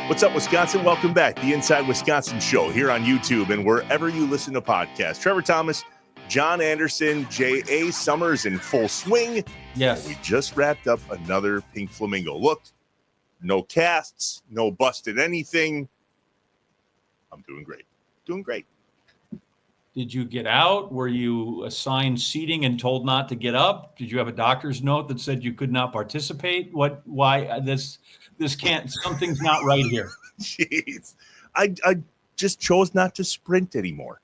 What's up, Wisconsin? Welcome back. The Inside Wisconsin Show here on YouTube and wherever you listen to podcasts. Trevor Thomas, John Anderson, J.A. Summers in full swing. Yes. We just wrapped up another Pink Flamingo. Look, no casts, no busted anything. I'm doing great. Doing great. Did you get out? Were you assigned seating and told not to get up? Did you have a doctor's note that said you could not participate? Why this can't, something's not right here. Jeez. I just chose not to sprint anymore.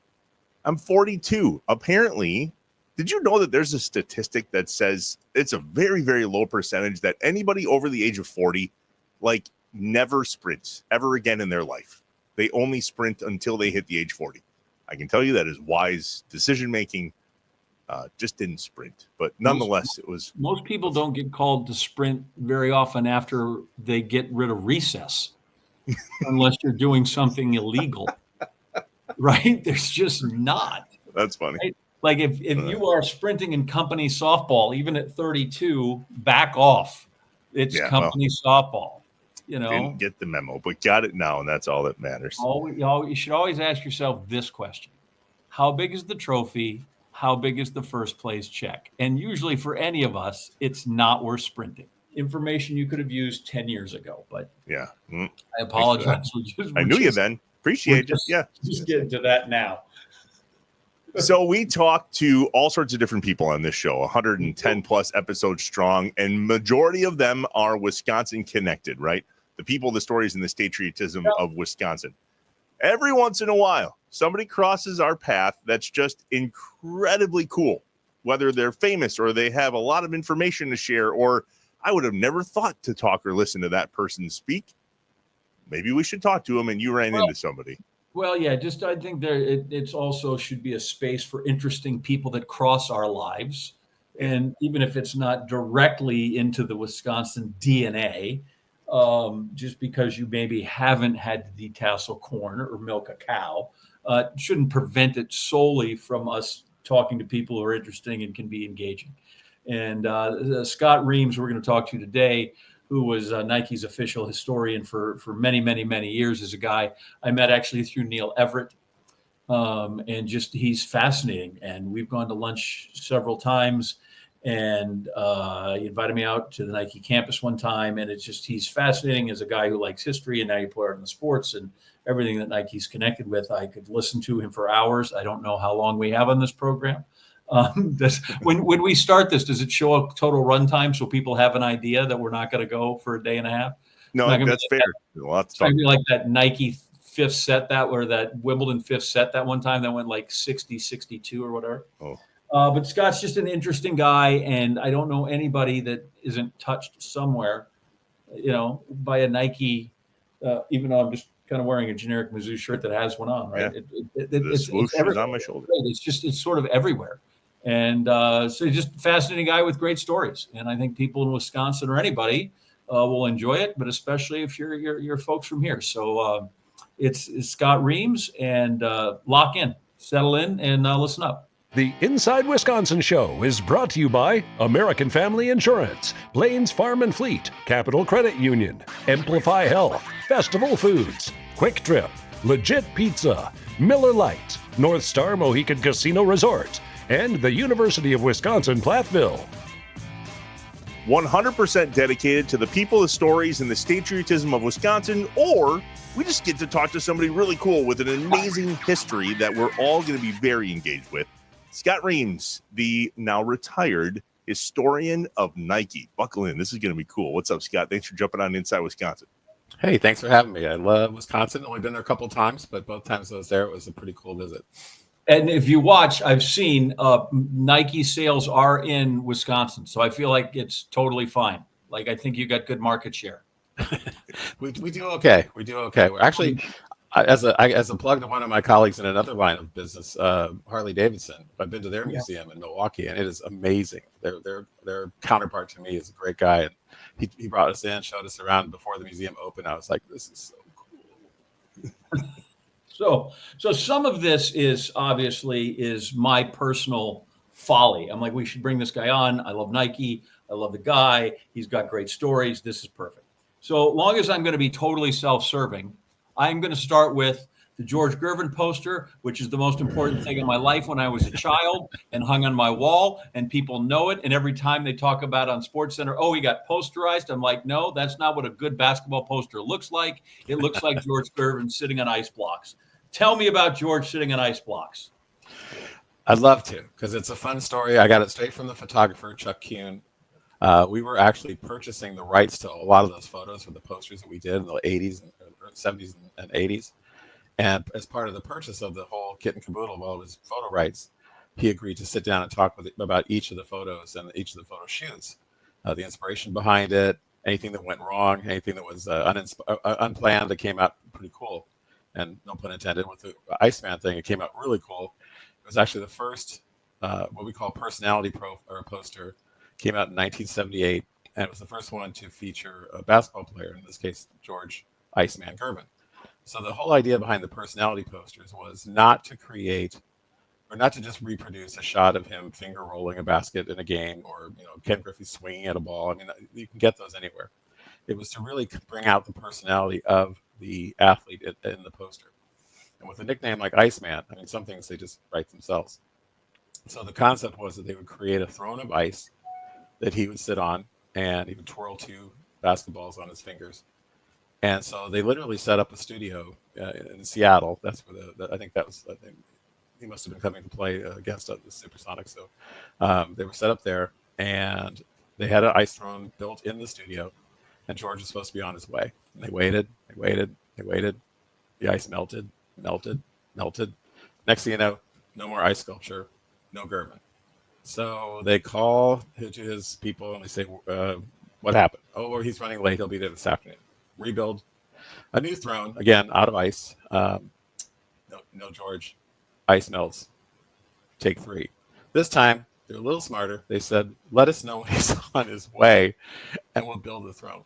I'm 42. Apparently, did you know that there's a statistic that says it's a very, very low percentage that anybody over the age of 40, never sprints ever again in their life. They only sprint until they hit the age 40. I can tell you that is wise decision-making. Just didn't sprint, but nonetheless, it was. Most people don't get called to sprint very often after they get rid of recess, unless you're doing something illegal, right? There's just not. That's funny. Right? Like if you are sprinting in company softball, even at 32, back off. It's company softball. Didn't get the memo, but got it now, and that's all that matters. You should always ask yourself this question: how big is the trophy? How big is the first place check? And usually for any of us, it's not worth sprinting. Information you could have used 10 years ago, but yeah, I apologize. I knew you then. Appreciate it. Yeah. Just getting to that now. So we talked to all sorts of different people on this show, 110 plus episodes strong, and majority of them are Wisconsin connected, right? The people, the stories, and the patriotism of Wisconsin. Every once in a while, somebody crosses our path that's just incredibly cool, whether they're famous or they have a lot of information to share, or I would have never thought to talk or listen to that person speak. Maybe we should talk to them, and you ran into somebody. Well, yeah, I think it's also should be a space for interesting people that cross our lives. And even if it's not directly into the Wisconsin DNA, just because you maybe haven't had to detassel corn or milk a cow, shouldn't prevent it solely from us talking to people who are interesting and can be engaging. And Scott Reames, we're going to talk to today, who was Nike's official historian for many, many, many years, is a guy I met actually through Neil Everett. And just he's fascinating. And we've gone to lunch several times. And he invited me out to the Nike campus one time, and he's fascinating as a guy who likes history, and now you put it in the sports and everything that Nike's connected with. I could listen to him for hours. I don't know how long we have on this program. When we start this, does it show a total runtime so people have an idea that we're not going to go for a day and a half? No, that's fair. It's going to be like that Nike fifth set that Wimbledon fifth set that one time that went like 60, 62 or whatever. Oh. But Scott's just an interesting guy, and I don't know anybody that isn't touched somewhere, by a Nike, even though I'm just kind of wearing a generic Mizzou shirt that has one on, right? Yeah. It's Swooshes on my shoulder. It's sort of everywhere. And so he's just a fascinating guy with great stories. And I think people in Wisconsin or anybody will enjoy it, but especially if you're folks from here. So it's Scott Reames, and lock in, settle in, and listen up. The Inside Wisconsin Show is brought to you by American Family Insurance, Plains Farm and Fleet, Capital Credit Union, Amplify Health, Festival Foods, Quick Trip, Legit Pizza, Miller Lite, North Star Mohican Casino Resort, and the University of Wisconsin-Platteville. 100% dedicated to the people, the stories, and the patriotism of Wisconsin, or we just get to talk to somebody really cool with an amazing history that we're all going to be very engaged with. Scott Reames, the now retired historian of Nike. Buckle in. This is going to be cool. What's up, Scott? Thanks for jumping on Inside Wisconsin. Hey, thanks for having me. I love Wisconsin. Only been there a couple of times, but both times I was there, it was a pretty cool visit. And if you watch, I've seen Nike sales are in Wisconsin, so I feel like it's totally fine. Like, I think you got good market share. we do okay. We're actually, as a plug to one of my colleagues in another line of business, Harley Davidson. I've been to their museum in Milwaukee, and it is amazing. Their counterpart to me is a great guy, and he brought us in, showed us around before the museum opened. I was like, this is so cool. So some of this is my personal folly. I'm like, we should bring this guy on. I love Nike. I love the guy. He's got great stories. This is perfect. So long as I'm going to be totally self-serving, I'm going to start with the George Gervin poster, which is the most important thing in my life when I was a child and hung on my wall, and people know it. And every time they talk about on SportsCenter, oh, he got posterized. I'm like, no, that's not what a good basketball poster looks like. It looks like George Gervin sitting on ice blocks. Tell me about George sitting on ice blocks. I'd love to, because it's a fun story. I got it straight from the photographer, Chuck Kuhn. We were actually purchasing the rights to a lot of those photos for the posters that we did in the 80s and 70s and 80s. And as part of the purchase of the whole kit and caboodle of all of his photo rights, he agreed to sit down and talk about each of the photos and each of the photo shoots, the inspiration behind it, anything that went wrong, anything that was unplanned that came out pretty cool. And no pun intended, with the Iceman thing, it came out really cool. It was actually the first, what we call personality poster, came out in 1978, and it was the first one to feature a basketball player, in this case, George Iceman Gervin. So the whole idea behind the personality posters was not to create, or not to just reproduce a shot of him finger rolling a basket in a game, or Ken Griffey swinging at a ball. I mean, you can get those anywhere. It was to really bring out the personality of the athlete in the poster. And with a nickname like Iceman, I mean, some things they just write themselves. So the concept was that they would create a throne of ice that he would sit on, and he would twirl two basketballs on his fingers. And so they literally set up a studio in Seattle. That's where I think he must have been coming to play against the Supersonics. So they were set up there, and they had an ice throne built in the studio, and George was supposed to be on his way. And they waited. The ice melted. Next thing you know, no more ice sculpture, no Gervin. So they call to his people and they say, what happened? Oh, well, he's running late. He'll be there this afternoon. Rebuild a new throne, again, out of ice. No George. Ice melts. Take 3. This time, they're a little smarter. They said, let us know when he's on his way, and we'll build the throne.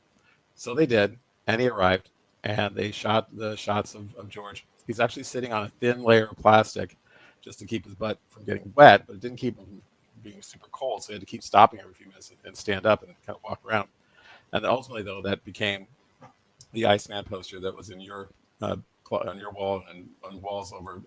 So they did, and he arrived, and they shot the shots of George. He's actually sitting on a thin layer of plastic just to keep his butt from getting wet, but it didn't keep him being super cold, so he had to keep stopping every few minutes and stand up and kind of walk around. And ultimately, though, that became the Iceman poster that was in your on your wall and on walls over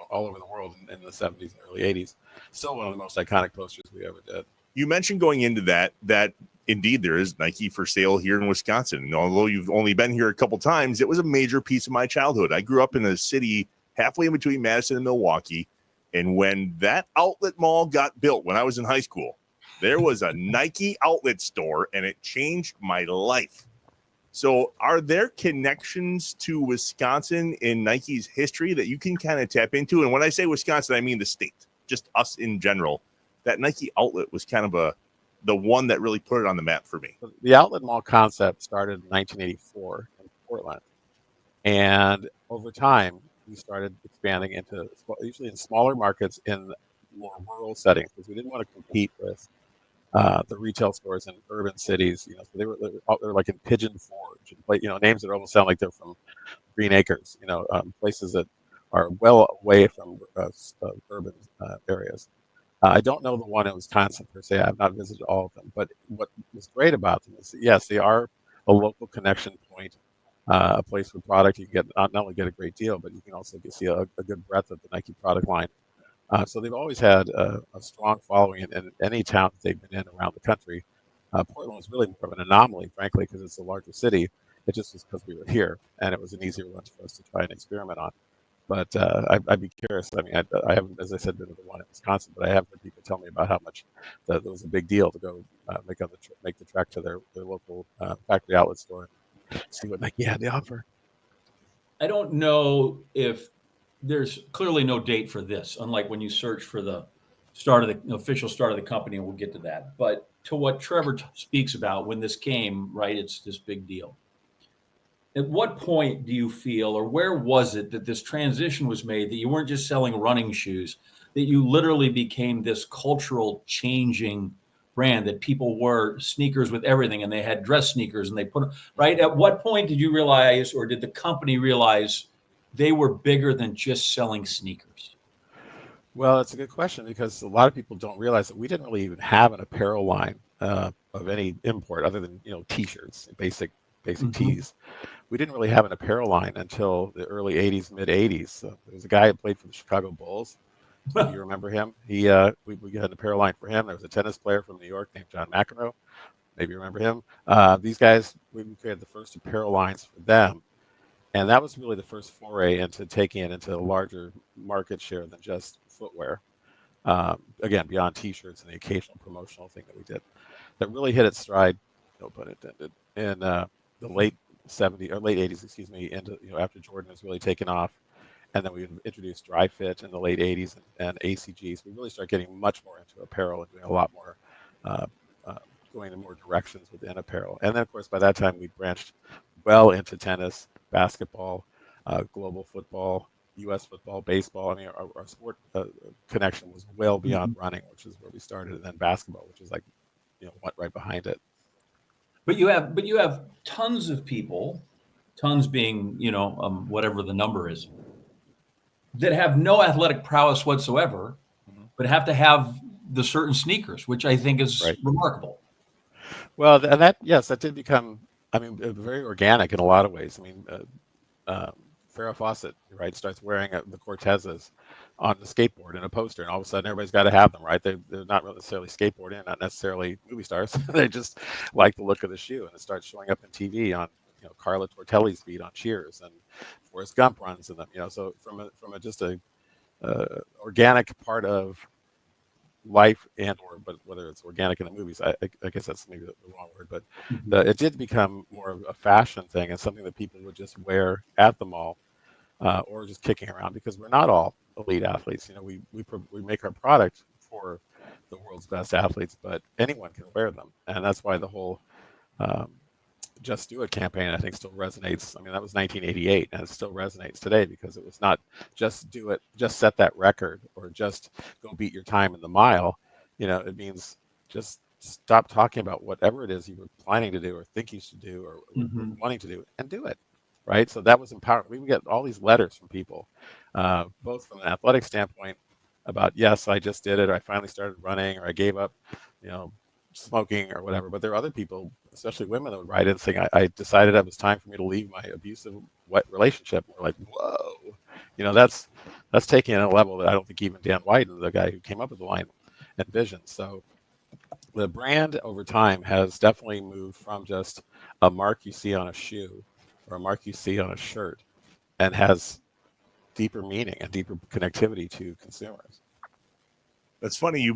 all over the world in the 70s and early 80s. Still one of the most iconic posters we ever did. You mentioned going into that indeed there is Nike for sale here in Wisconsin. And although you've only been here a couple times, it was a major piece of my childhood. I grew up in a city halfway in between Madison and Milwaukee. And when that outlet mall got built when I was in high school, there was a Nike outlet store, and it changed my life. So are there connections to Wisconsin in Nike's history that you can kind of tap into? And when I say Wisconsin, I mean the state, just us in general. That Nike outlet was kind of the one that really put it on the map for me. The outlet mall concept started in 1984 in Portland. And over time, we started expanding into usually in smaller markets in more rural settings, because we didn't want to compete with the retail stores in urban cities. So they were like in Pigeon Forge, and names that almost sound like they're from Green Acres. Places that are well away from urban areas. I don't know the one in Wisconsin per se. I've not visited all of them, but what was great about them is, yes, they are a local connection point, a place for product. You can get not only get a great deal, but you can also see a good breadth of the Nike product line. So they've always had a strong following in any town that they've been in around the country. Portland was really more of an anomaly, frankly, because it's a larger city. It just was because we were here, and it was an easier one for us to try and experiment on. But I'd be curious. I mean, I haven't, as I said, been to the one in Wisconsin, but I have heard people tell me about how much that it was a big deal to go make the trek to their local factory outlet store and see what Nike had to offer. I don't know if there's clearly no date for this, unlike when you search for the official start of the company, and we'll get to that. But to what Trevor speaks about, when this came, right, it's this big deal. At what point do you feel, or where was it that this transition was made, that you weren't just selling running shoes, that you literally became this cultural changing brand, that people wore sneakers with everything, and they had dress sneakers, and they put, right? At what point did you realize, or did the company realize, they were bigger than just selling sneakers? Well, it's a good question, because a lot of people don't realize that we didn't really even have an apparel line of any import other than T-shirts, basic basic tees. We didn't really have an apparel line until the early 80s, mid 80s. So there was a guy who played for the Chicago Bulls. Maybe you remember him. We had an apparel line for him. There was a tennis player from New York named John McEnroe. Maybe you remember him. These guys, we created the first apparel lines for them. And that was really the first foray into taking it into a larger market share than just footwear. Again, beyond T-shirts and the occasional promotional thing that we did. That really hit its stride, no pun intended, in the late 70s or late 80s, excuse me, into after Jordan was really taken off, and then we introduced dry fit in the late 80s and ACGs. We really started getting much more into apparel and doing a lot more, going in more directions within apparel. And then, of course, by that time we branched well into tennis, basketball, global football, U.S. football, baseball. I mean, our sport connection was well beyond running, which is where we started, and then basketball, which is like, what right behind it. But you have tons of people, tons being whatever the number is, that have no athletic prowess whatsoever, but have to have the certain sneakers, which I think is remarkable. Well, and that did become, very organic in a lot of ways. I mean, Farrah Fawcett, right, starts wearing the Cortezes on the skateboard in a poster, and all of a sudden everybody's got to have them, right? They're not necessarily skateboarding, not necessarily movie stars. They just like the look of the shoe, and it starts showing up in TV on Carla Tortelli's feed on Cheers, and Forrest Gump runs in them. So from a organic part of life but whether it's organic in the movies, I guess that's maybe the wrong word, but it did become more of a fashion thing and something that people would just wear at the mall or just kicking around, because we're not all elite athletes. We make our product for the world's best athletes, but anyone can wear them, and that's why the whole Just Do It campaign, I think, still resonates. I mean, that was 1988, and it still resonates today, because it was not just do it, just set that record, or just go beat your time in the mile. It means just stop talking about whatever it is you were planning to do or think you should do or wanting to do, and do it, right? So that was empowering. We would get all these letters from people, both from an athletic standpoint about, yes, I just did it, or I finally started running, or I gave up, smoking or whatever. But there are other people, especially women, that would write in saying, I decided it was time for me to leave my abusive relationship. And we're like, whoa, that's taking it at a level that I don't think even Dan White, the guy who came up with the line, envisioned. So the brand over time has definitely moved from just a mark you see on a shoe or a mark you see on a shirt, and has deeper meaning and deeper connectivity to consumers. That's funny.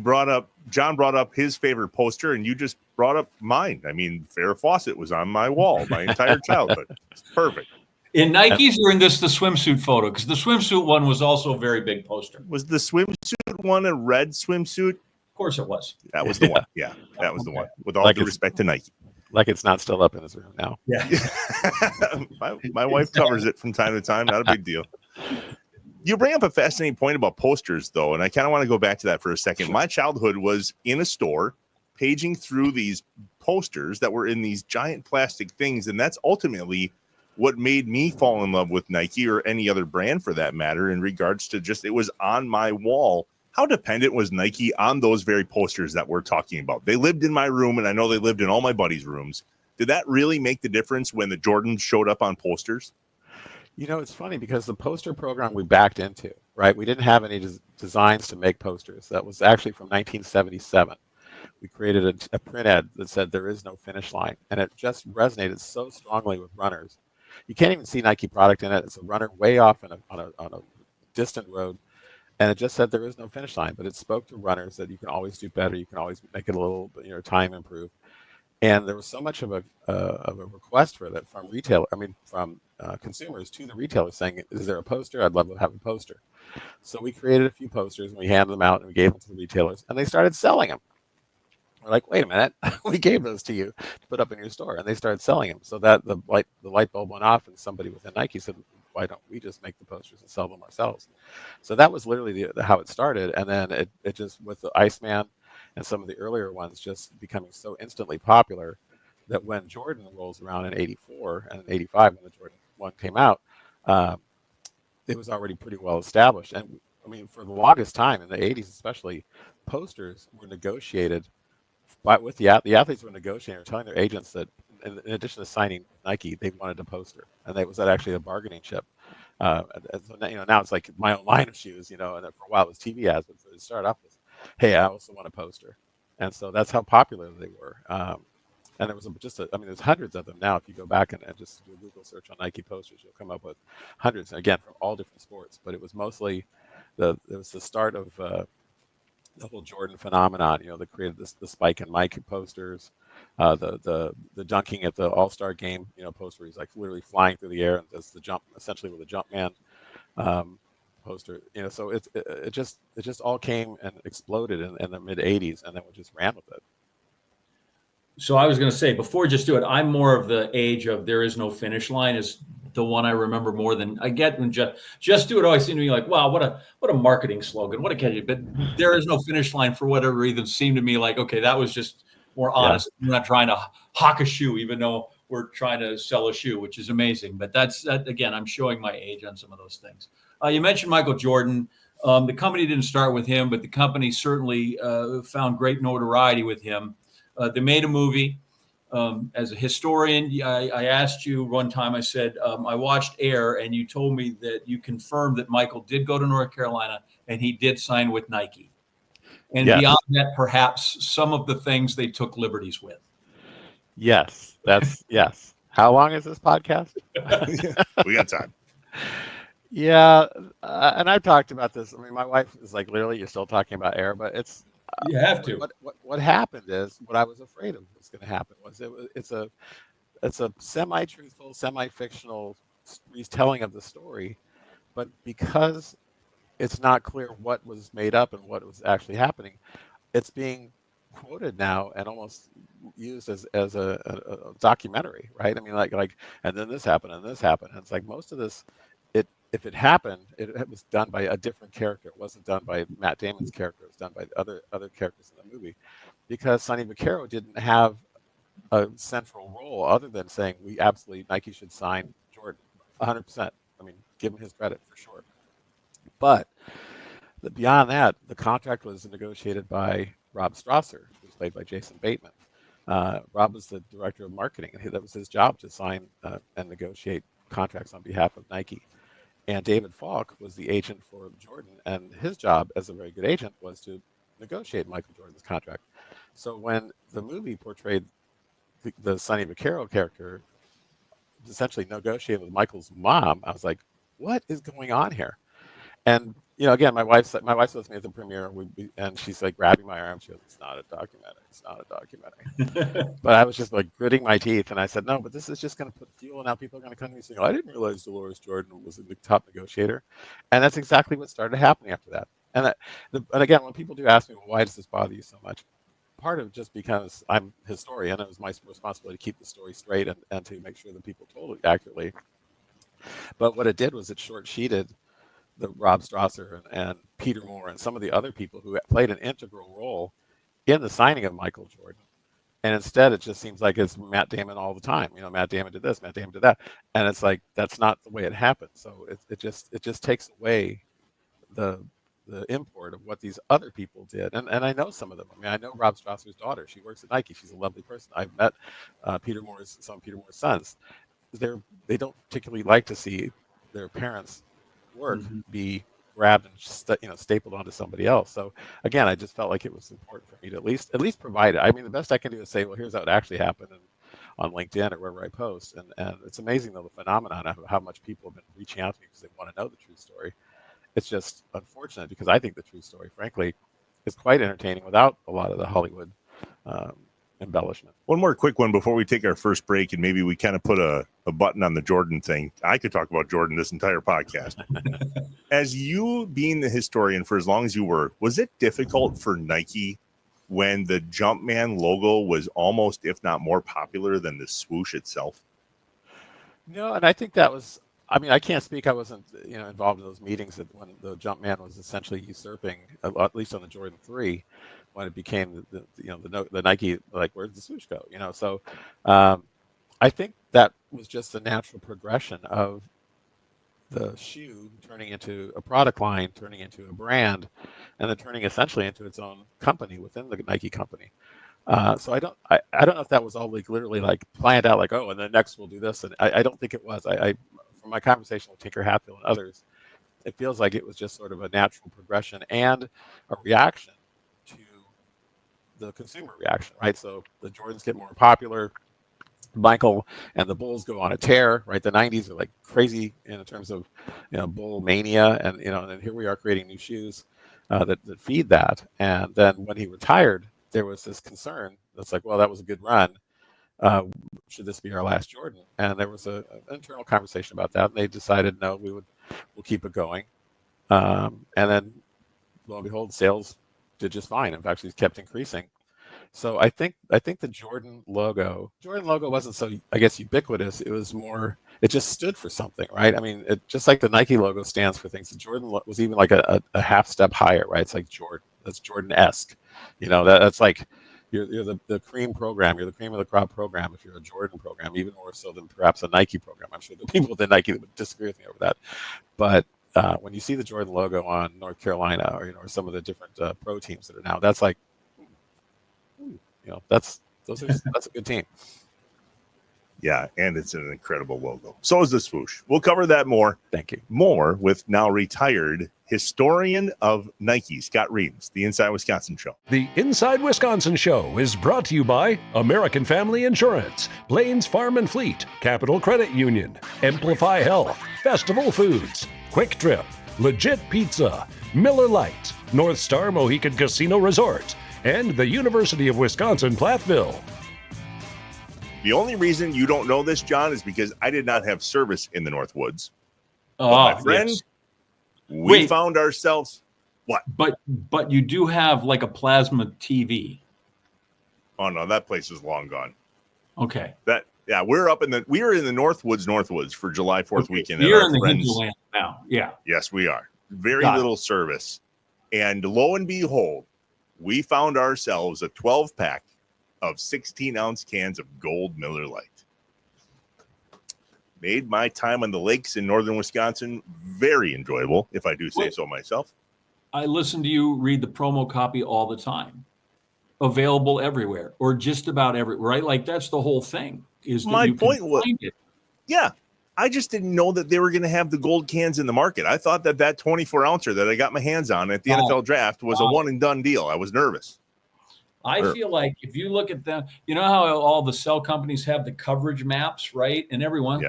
John brought up his favorite poster, and you just brought up mine. I mean, Farrah Fawcett was on my wall my entire childhood. It's perfect. In Nikes or in the swimsuit photo? Because the swimsuit one was also a very big poster. Was the swimsuit one a red swimsuit? Of course it was. That was the one. Yeah, that was the one. With all due respect to Nike. Like it's not still up in his room now. Yeah. my wife covers it from time to time. Not a big deal. You bring up a fascinating point about posters, though, and I kind of want to go back to that for a second. My childhood was in a store, paging through these posters that were in these giant plastic things, and that's ultimately what made me fall in love with Nike, or any other brand for that matter, in regards to just, it was on my wall. How dependent was Nike on those very posters that we're talking about? They lived in my room, and I know they lived in all my buddies' rooms. Did that really make the difference when the Jordans showed up on posters? It's funny, because the poster program we backed into, right? We didn't have any designs to make posters. That was actually from 1977. We created a print ad that said there is no finish line, and it just resonated so strongly with runners. You can't even see Nike product in it. It's a runner way off on a distant road, and it just said there is no finish line. But it spoke to runners that you can always do better. You can always make it a little, time improve. And there was so much of a request for that from consumers to the retailers saying, is there a poster? I'd love to have a poster. So we created a few posters, and we handed them out, and we gave them to the retailers, and they started selling them. We're like, wait a minute, we gave those to you to put up in your store, and they started selling them. So that the light bulb went off, and somebody within Nike said, why don't we just make the posters and sell them ourselves? So that was literally how it started. And then it just, with the Iceman and some of the earlier ones just becoming so instantly popular, that when Jordan rolls around in 84 and in 85, when the Jordan 1 came out, it was already pretty well established. And I mean, for the longest time, in the 80s especially, posters were negotiated with the athletes were negotiating or telling their agents that in addition to signing Nike, they wanted a poster, and that was actually a bargaining chip. And so now it's like my own line of shoes, and then for a while it was TV ads, but it started off with, hey, I also want a poster, and so that's how popular they were. And there was there's hundreds of them now. If you go back and just do a Google search on Nike posters, you'll come up with hundreds, again, from all different sports. But it was mostly it was the start of the whole Jordan phenomenon. They created the Spike and Mike posters, the dunking at the All-Star game, poster where he's like literally flying through the air and does the jump, essentially with a jump man poster. So it just all came and exploded in the mid '80s, and then we just ran with it. So I was going to say, before Just Do It, I'm more of the age of there is no finish line is the one I remember more than I get when Just Do It always seemed to me like, wow, what a marketing slogan, what a catchy. But there is no finish line for whatever reason seemed to me like, okay, that was just more honest. Yeah. We're not trying to hawk a shoe, even though we're trying to sell a shoe, which is amazing. But that again, I'm showing my age on some of those things. You mentioned Michael Jordan. The company didn't start with him, but the company certainly found great notoriety with him. They made a movie. As a historian, I asked you one time, I said, I watched Air, and you told me that you confirmed that Michael did go to North Carolina and he did sign with Nike. And yes. Beyond that, perhaps some of the things they took liberties with. Yes, yes. How long is this podcast? We got time. Yeah, and I've talked about this. I mean, my wife is like, literally, you're still talking about Air, but it's you have to. What happened is what I was afraid of was going to happen was it's a semi-truthful, semi-fictional retelling of the story, but because it's not clear what was made up and what was actually happening, it's being quoted now and almost used as a documentary, right? I mean, like, and then this happened and this happened. And it's like most of this, if it happened, it was done by a different character. It wasn't done by Matt Damon's character. It was done by other characters in the movie, because Sonny Vaccaro didn't have a central role other than saying Nike should sign Jordan 100%. I mean, give him his credit for sure. But beyond that, the contract was negotiated by Rob Strasser, who was played by Jason Bateman. Rob was the director of marketing, and that was his job, to sign and negotiate contracts on behalf of Nike. And David Falk was the agent for Jordan, and his job as a very good agent was to negotiate Michael Jordan's contract. So when the movie portrayed the Sonny Vaccaro character essentially negotiating with Michael's mom, I was like, what is going on here? And again, my wife's with me at the premiere, and she's like grabbing my arm. She goes, "It's not a documentary. It's not a documentary." But I was just like gritting my teeth, and I said, "No, but this is just going to put fuel, and now people are going to come to me saying, I didn't realize Dolores Jordan was the top negotiator," and that's exactly what started happening after that. And again, when people do ask me, well, why does this bother you so much? Part of just because I'm a historian, it was my responsibility to keep the story straight and to make sure that people told it accurately. But what it did was it short-sheeted the Rob Strasser and Peter Moore and some of the other people who played an integral role in the signing of Michael Jordan. And instead, it just seems like it's Matt Damon all the time. Matt Damon did this, Matt Damon did that. And it's like, that's not the way it happened. So it just takes away the import of what these other people did. And I know some of them. I mean, I know Rob Strasser's daughter. She works at Nike. She's a lovely person. I've met some of Peter Moore's sons. They don't particularly like to see their parents' work be grabbed and stapled onto somebody else. So again, I just felt like it was important for me to at least provide it. I mean, the best I can do is say, well, here's how it actually happened, on LinkedIn or wherever I post. And it's amazing, though, the phenomenon of how much people have been reaching out to me because they want to know the true story. It's just unfortunate because I think the true story, frankly, is quite entertaining without a lot of the Hollywood embellishment. One more quick one before we take our first break, and maybe we kind of put a button on the Jordan thing. I could talk about Jordan this entire podcast. As you being the historian for as long as you were, was it difficult for Nike when the Jumpman logo was almost, if not more popular than the swoosh itself? No, and I think that was, I mean, I can't speak. I wasn't, involved in those meetings when the Jumpman was essentially usurping, at least on the Jordan 3, when it became the Nike, like, where'd the swoosh go? So I think that was just the natural progression of the shoe turning into a product line, turning into a brand, and then turning essentially into its own company within the Nike company. So I don't know if that was all like literally like planned out, like, oh, and then next we'll do this. And I don't think it was. From my conversation with Tinker Hatfield and others, it feels like it was just sort of a natural progression and a reaction to the consumer reaction, right? So the Jordans get more popular. Michael and the Bulls go on a tear, right? The 90s are like crazy in terms of, Bull mania. And, and here we are creating new shoes that feed that. And then when he retired, there was this concern that's like, well, that was a good run. Should this be our last Jordan? And there was an internal conversation about that. And they decided, no, we'll keep it going. And then lo and behold, sales did just fine. In fact, it kept increasing. So I think the Jordan logo wasn't so, I guess, ubiquitous. It was more, it just stood for something, right? I mean, it just like the Nike logo stands for things. The Jordan was even like a half step higher, right? It's like Jordan. That's Jordan-esque. That's like you're the cream program. You're the cream of the crop program if you're a Jordan program, even more so than perhaps a Nike program. I'm sure the people within Nike that would disagree with me over that. But when you see the Jordan logo on North Carolina or some of the different pro teams that are now, that's like, that's a good team. Yeah, and it's an incredible logo. So is the swoosh. We'll cover that more. Thank you. More with now retired historian of Nike, Scott Reames, the Inside Wisconsin Show. The Inside Wisconsin Show is brought to you by American Family Insurance, Plains Farm and Fleet, Capital Credit Union, Amplify Health, Festival Foods, Quick Trip, Legit Pizza, Miller Lite, North Star Mohican Casino Resort, and the University of Wisconsin-Platteville. The only reason you don't know this, John, is because I did not have service in the North Woods. Oh, my friend, yes. we found ourselves what? But you do have like a plasma TV. Oh no, that place is long gone. Okay. We were in the North Woods for July 4th weekend. You're in the hinterland now. Yeah. Yes, we are. Very little service. And lo and behold, we found ourselves a 12-pack of 16-ounce cans of Gold Miller Lite. Made my time on the lakes in northern Wisconsin very enjoyable, if I do say so myself. I listen to you read the promo copy all the time. Available everywhere, or just about everywhere, right? Like that's the whole thing. Is that my you point can was, find it. yeah, I just didn't know that they were going to have the gold cans in the market. I thought that 24-ouncer that I got my hands on at the NFL draft was a one and done deal. I was nervous. I feel like if you look at them, you know how all the cell companies have the coverage maps, right? And everyone,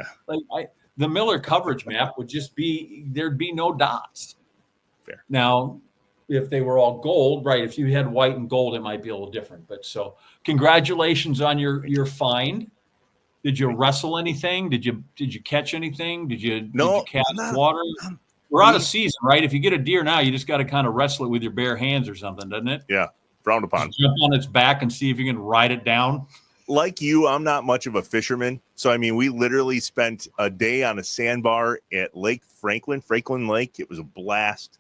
the Miller coverage map would just be, there'd be no dots. Fair. Now, if they were all gold, right? If you had white and gold, it might be a little different. But so congratulations on your find. Did you wrestle anything? Did you catch anything? Did you cast water? We're out of season, right? If you get a deer now, you just got to kind of wrestle it with your bare hands or something, doesn't it? Yeah, frowned upon. Just jump on its back and see if you can ride it down. Like you, I'm not much of a fisherman. So, I mean, we literally spent a day on a sandbar at Lake Franklin Lake. It was a blast.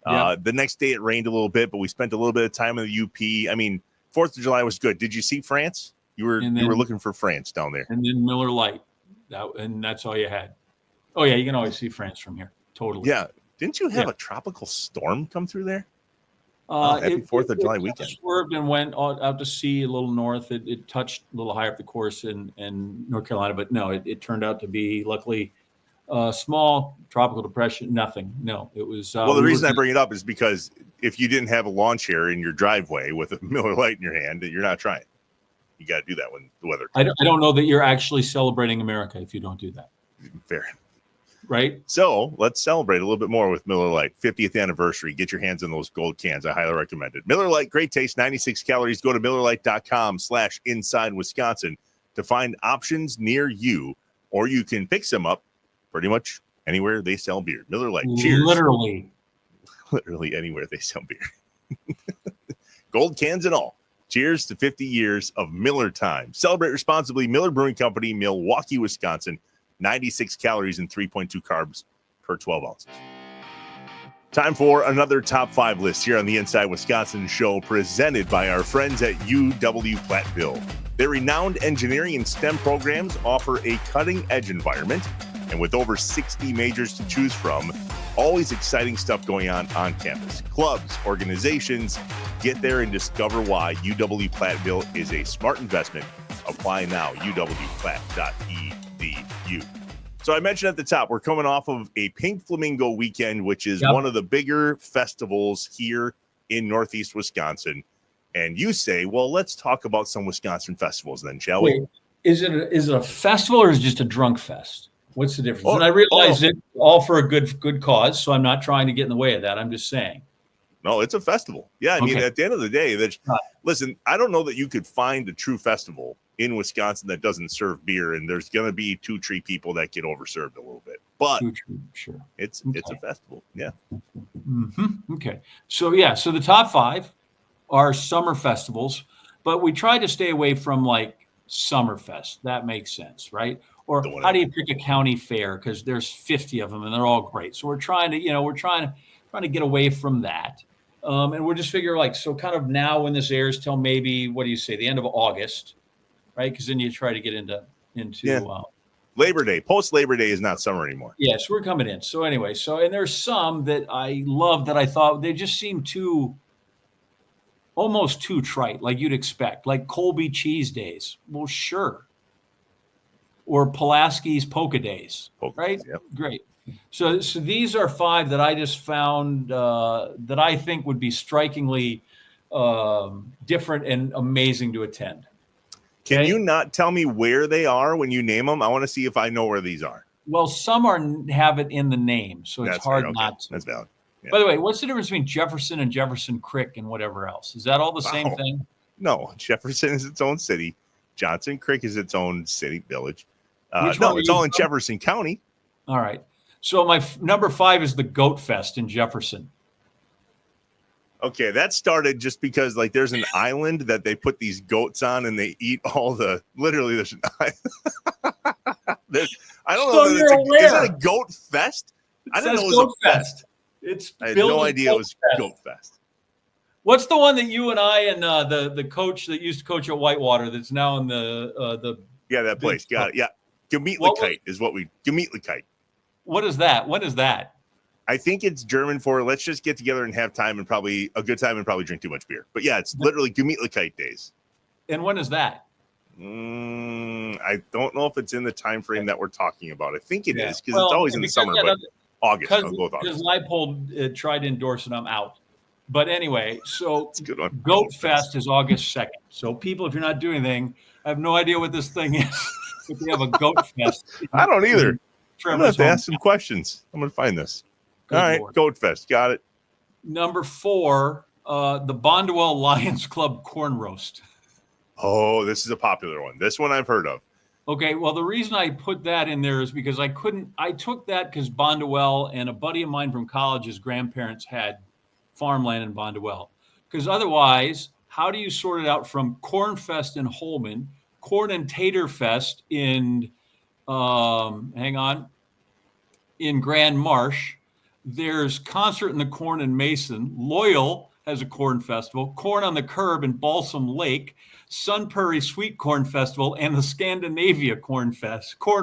Yeah. The next day it rained a little bit, but we spent a little bit of time in the UP. I mean, 4th of July was good. Did you see France? You were looking for France down there. And then Miller Lite. And that's all you had. Oh, yeah, you can always see France from here. Totally. Yeah. Didn't you have a tropical storm come through there? Happy 4th of July weekend. It swerved and went out to sea a little north. It touched a little higher up the course in North Carolina, but no, it turned out to be, luckily, small tropical depression. Nothing. No, it was. Well, the reason I bring it up is because if you didn't have a lawn chair in your driveway with a Miller Lite in your hand, you're not trying. You got to do that when the weather comes. I don't know that you're actually celebrating America if you don't do that. Fair. Right. So let's celebrate a little bit more with Miller Lite. 50th anniversary. Get your hands on those gold cans. I highly recommend it. Miller Lite, great taste, 96 calories. Go to MillerLite.com/InsideWisconsin to find options near you, or you can pick some up pretty much anywhere they sell beer. Miller Lite. Cheers. Literally anywhere they sell beer. Gold cans and all. Cheers to 50 years of Miller time. Celebrate responsibly. Miller Brewing Company, Milwaukee, Wisconsin. 96 calories and 3.2 carbs per 12 ounces. Time for another top 5 list here on the Inside Wisconsin Show, presented by our friends at UW-Platteville. Their renowned engineering and STEM programs offer a cutting-edge environment And with over 60 majors to choose from, always exciting stuff going on campus. Clubs, organizations, get there and discover why UW Platteville is a smart investment. Apply now, uwplatt.edu. So I mentioned at the top, we're coming off of a Pink Flamingo weekend, which is one of the bigger festivals here in Northeast Wisconsin. And you say, well, let's talk about some Wisconsin festivals then, shall we? Is it a festival or is it just a drunk fest? What's the difference? And I realize it all for a good cause, so I'm not trying to get in the way of that. I'm just saying. No, it's a festival. Yeah, I mean, at the end of the day, listen, I don't know that you could find a true festival in Wisconsin that doesn't serve beer, and there's going to be 2-3 people that get overserved a little bit. But sure, it's a festival. Yeah. Mm-hmm. Okay. So the top 5 are summer festivals, but we try to stay away from like Summerfest. That makes sense, right? Or how do you pick a county fair? Because there's 50 of them and they're all great. So we're trying to get away from that. And we're just figuring like, so kind of now when this airs till maybe, what do you say, the end of August, right? Because then you try to get into Labor Day. Post Labor Day is not summer anymore. Yes, we're coming in. So anyway, and there's some that I love that I thought they just seem almost too trite, like you'd expect, like Colby Cheese Days. Well, sure. Or Pulaski's Polka Days, right? Yep. Great. So these are 5 that I just found that I think would be strikingly different and amazing to attend. Can you not tell me where they are when you name them? I want to see if I know where these are. Well, some have it in the name, so it's hard not to. That's valid. Yeah. By the way, what's the difference between Jefferson and Jefferson Creek and whatever else? Is that all the same thing? No, Jefferson is its own city. Johnson Creek is its own city, village. It's all in Jefferson County. All right. So my number 5 is the Goat Fest in Jefferson. Okay, that started just because like there's an island that they put these goats on and they eat all the there's an island. I don't know that is that a goat fest? I didn't know it was Goat Fest. I had no idea it was Goat Fest. What's the one that you and I and the coach that used to coach at Whitewater that's now in the that place. Got it. Yeah. Gemütlichkeit is what Gemütlichkeit. What is that? When is that? I think it's German for let's just get together and have time and probably a good time and probably drink too much beer. But yeah, it's literally Gemütlichkeit days. And when is that? I don't know if it's in the time frame that we're talking about. I think it is because it's always in the summer, but August. Because Leipold tried to endorse it, I'm out. But anyway, so Goat Fest is August 2nd. So people, if you're not doing anything, I have no idea what this thing is. If we have a Goat Fest. I don't either. I'm going to have to ask some questions. I'm going to find this. All right, Goat Fest. Got it. Number 4, the Bondwell Lions Club Corn Roast. Oh, this is a popular one. This one I've heard of. Okay, well, the reason I put that in there is because I took that because Bondwell and a buddy of mine from college, his grandparents had farmland in Bondwell. Because otherwise, how do you sort it out from Corn Fest in Holman, Corn and Tater Fest in, in Grand Marsh? There's Concert in the Corn in Mason. Loyal has a corn festival. Corn on the Curb in Balsam Lake. Sunbury Sweet Corn Festival and the Scandinavia Corn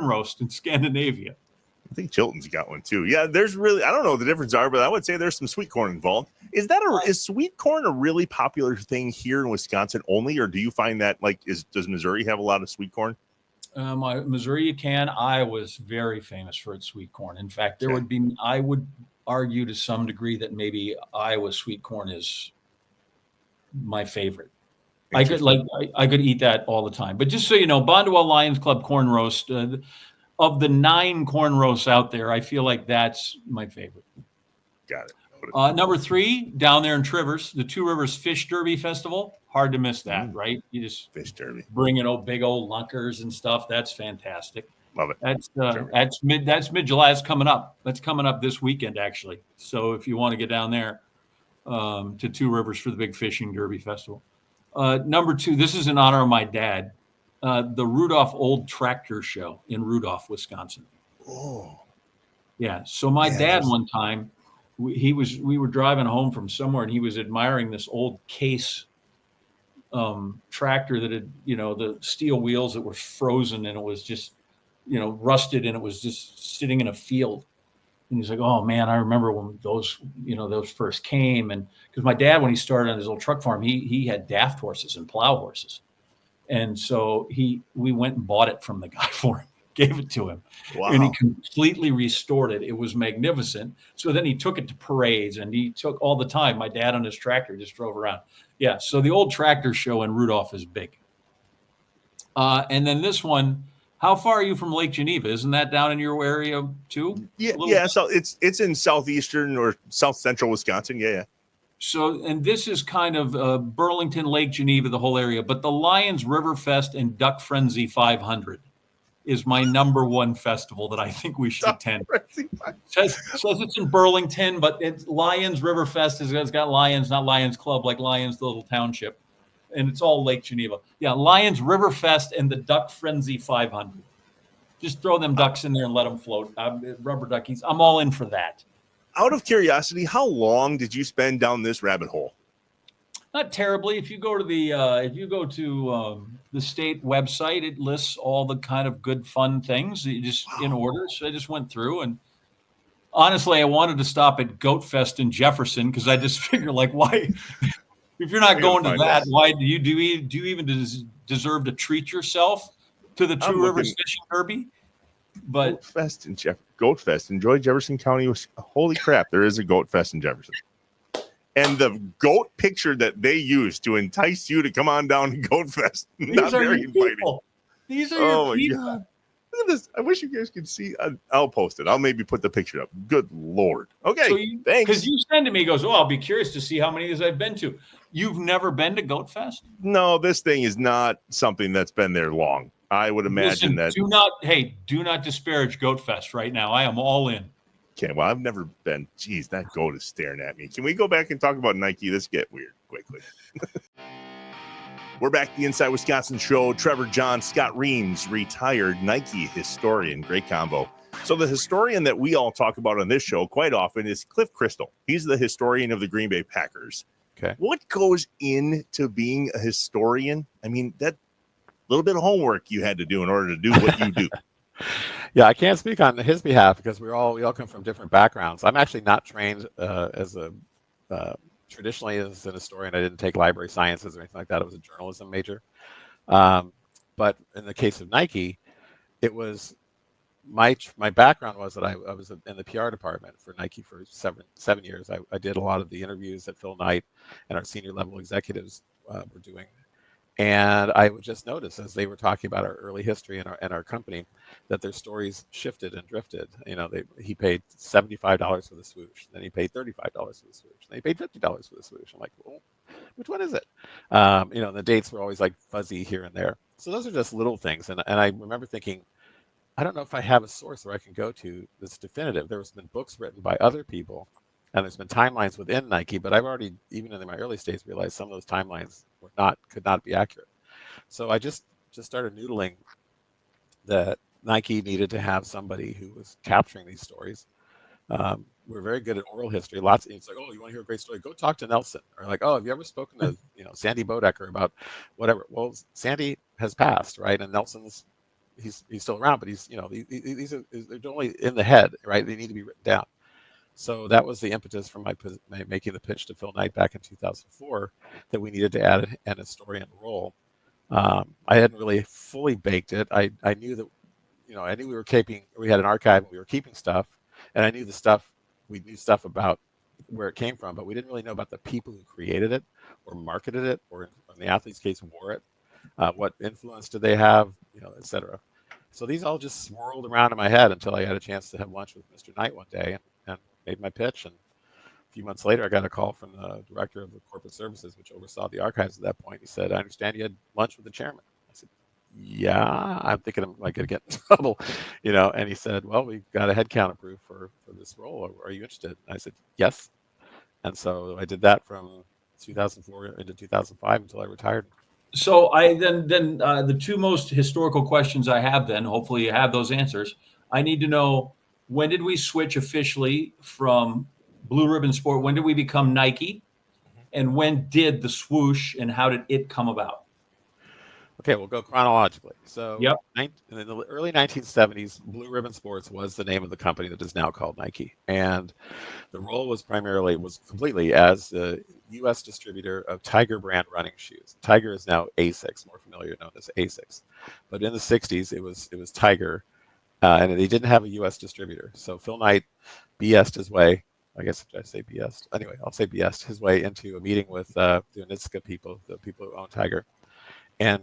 Roast in Scandinavia. I think Chilton's got one too. Yeah, there's really, I don't know what the difference are, but I would say there's some sweet corn involved. Is sweet corn a really popular thing here in Wisconsin only, or do you find that does Missouri have a lot of sweet corn? Missouri, you can. Iowa is very famous for its sweet corn. In fact, I would argue to some degree that maybe Iowa sweet corn is my favorite. I could eat that all the time. But just so you know, Bondwell Lions Club Corn Roast, of the 9 corn roasts out there, I feel like that's my favorite. Got it. Number 3, down there in Trivers, the Two Rivers Fish Derby Festival. Hard to miss that, right? You just Fish Derby, bring in big old lunkers and stuff. That's fantastic. Love it. That's mid-July. It's coming up. That's coming up this weekend, actually. So if you want to get down there to Two Rivers for the big fishing derby festival. Number 2, this is in honor of my dad, the Rudolph Old Tractor Show in Rudolph, Wisconsin. Oh, yeah. So my dad one time, we were driving home from somewhere, and he was admiring this old Case tractor that had, the steel wheels that were frozen, and it was just rusted, and it was just sitting in a field. And he's like, "Oh man, I remember when those first came." And because my dad, when he started on his little truck farm, he had daft horses and plow horses. And so we went and bought it from the guy for him, gave it to him. Wow. And he completely restored it. It was magnificent. So then he took it to parades, and he took all the time. My dad on his tractor just drove around. Yeah. So the old tractor show in Rudolph is big. And then this one, how far are you from Lake Geneva? Isn't that down in your area too? Yeah. So it's in southeastern or south central Wisconsin. Yeah. So, and this is kind of Burlington, Lake Geneva, the whole area. But the Lions River Fest and Duck Frenzy 500 is my number one festival that I think we should attend. Says it's in Burlington, but it's Lions River Fest. It's got Lions, not Lions Club, like Lions, the little township. And it's all Lake Geneva. Yeah, Lions River Fest and the Duck Frenzy 500. Just throw them ducks in there and let them float. Rubber duckies. I'm all in for that. Out of curiosity, how long did you spend down this rabbit hole? Not terribly. If you go to the state website, it lists all the kind of good fun things in order. So I just went through, and honestly, I wanted to stop at Goat Fest in Jefferson because I just figure, like, why? If you're not going to that, why do you even deserve to treat yourself to the Two Rivers Fishing Derby? But Goat Fest. Enjoy Jefferson County. Holy crap, there is a Goat Fest in Jefferson. And the goat picture that they use to entice you to come on down to Goat Fest. Not very inviting. These are your people. God. Look at this. I wish you guys could see. I'll post it. I'll maybe put the picture up. Good Lord. Okay, thanks. Because you send to me, goes, I'll be curious to see how many of these I've been to. You've never been to Goat Fest? No, this thing is not something that's been there long. I would imagine that. Do not disparage Goat Fest right now. I am all in. Okay, well, I've never been. Geez, that goat is staring at me. Can we go back and talk about Nike? This get weird quickly. We're back to the Inside Wisconsin show. Trevor John, Scott Reames, retired Nike historian. Great combo. So the historian that we all talk about on this show quite often is Cliff Crystal. He's the historian of the Green Bay Packers. Okay. What goes into being a historian? I mean, that little bit of homework you had to do in order to do what you do. Yeah, I can't speak on his behalf because we all come from different backgrounds. I'm actually not trained traditionally as an historian. I didn't take library sciences or anything like that. I was a journalism major. But in the case of Nike, it was my background was that I was in the PR department for Nike for seven years. I did a lot of the interviews that Phil Knight and our senior level executives were doing. And I would just notice as they were talking about our early history and our company that their stories shifted and drifted. He paid $75 for the swoosh, then he paid $35 for the swoosh, then he paid $50 for the swoosh. I'm like, well, which one is it? The dates were always like fuzzy here and there. So those are just little things. And I remember thinking, I don't know if I have a source where I can go to that's definitive. There's been books written by other people, and there's been timelines within Nike, but I've already, even in my early days, realized some of those timelines could not be accurate. So I just started noodling that Nike needed to have somebody who was capturing these stories. We're very good at oral history. It's like, oh, you want to hear a great story? Go talk to Nelson. Or like, oh, have you ever spoken to Sandy Bodecker about whatever? Well, Sandy has passed, right? And Nelson's he's still around, but they're only in the head, right? They need to be written down. So that was the impetus for my making the pitch to Phil Knight back in 2004 that we needed to add an historian role. I hadn't really fully baked it. I knew that, I knew we had an archive and we were keeping stuff, and I knew we knew stuff about where it came from, but we didn't really know about the people who created it or marketed it, or in the athlete's case, wore it. What influence did they have, et cetera. So these all just swirled around in my head until I had a chance to have lunch with Mr. Knight one day and made my pitch. And a few months later, I got a call from the director of the corporate services, which oversaw the archives at that point. He said, I understand you had lunch with the chairman. I said, yeah, I'm thinking I'm going to get in trouble, and he said, well, we got a headcount approved for this role. Are you interested? And I said, yes. And so I did that from 2004 into 2005 until I retired. So I then the two most historical questions I have then, hopefully you have those answers. I need to know, when did we switch officially from Blue Ribbon Sport? When did we become Nike? And when did the swoosh and how did it come about? Okay, we'll go chronologically. So, Yep. in the early 1970s, Blue Ribbon Sports was the name of the company that is now called Nike, and the role was completely as the U.S. distributor of Tiger brand running shoes. Tiger is now Asics, more familiar known as Asics, but in the 60s it was Tiger, and they didn't have a U.S. distributor. So Phil Knight BS'd his way. I guess I say BS'd. Anyway, I'll say BS'd his way into a meeting with the Onitsuka people, the people who own Tiger, and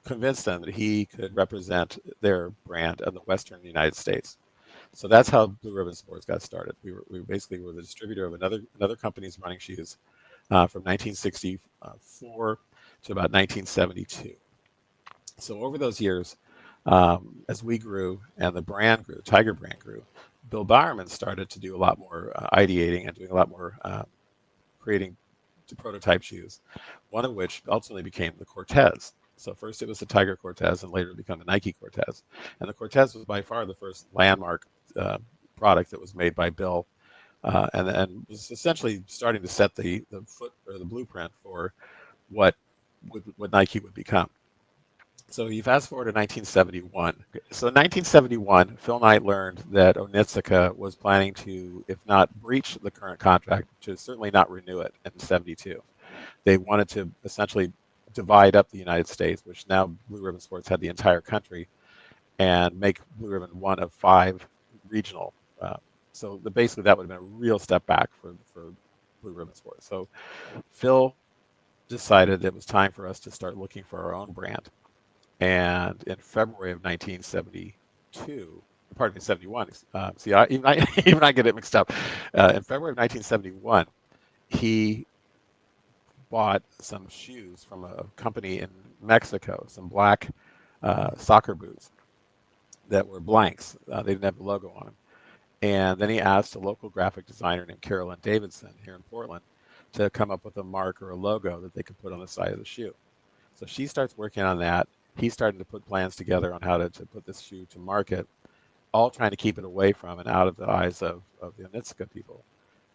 convinced them that he could represent their brand in the Western United States. So that's how Blue Ribbon Sports got started. We basically were the distributor of another company's running shoes from 1964 to about 1972. So over those years, as we grew and the brand grew, Tiger brand grew, Bill Bowerman started to do a lot more ideating and doing a lot more creating prototype shoes, one of which ultimately became the Cortez. So first it was the Tiger Cortez and later it became the Nike Cortez. And the Cortez was by far the first landmark product that was made by Bill and was essentially starting to set the foot or the blueprint for what Nike would become. So you fast forward to 1971. So in 1971, Phil Knight learned that Onitsuka was planning to, if not breach the current contract, to certainly not renew it in 72. They wanted to essentially divide up the United States, which now Blue Ribbon Sports had the entire country, and make Blue Ribbon one of 5 regional. So basically that would have been a real step back for Blue Ribbon Sports. So Phil decided it was time for us to start looking for our own brand. And in February of 1972, pardon me, 71. Even I get it mixed up. In February of 1971, he bought some shoes from a company in Mexico, some black soccer boots that were blanks. They didn't have the logo on them. And then he asked a local graphic designer named Harley Davidson here in Portland to come up with a mark or a logo that they could put on the side of the shoe. So she starts working on that. He's starting to put plans together on how to put this shoe to market, all trying to keep it away from and out of the eyes of the Onitsuka people.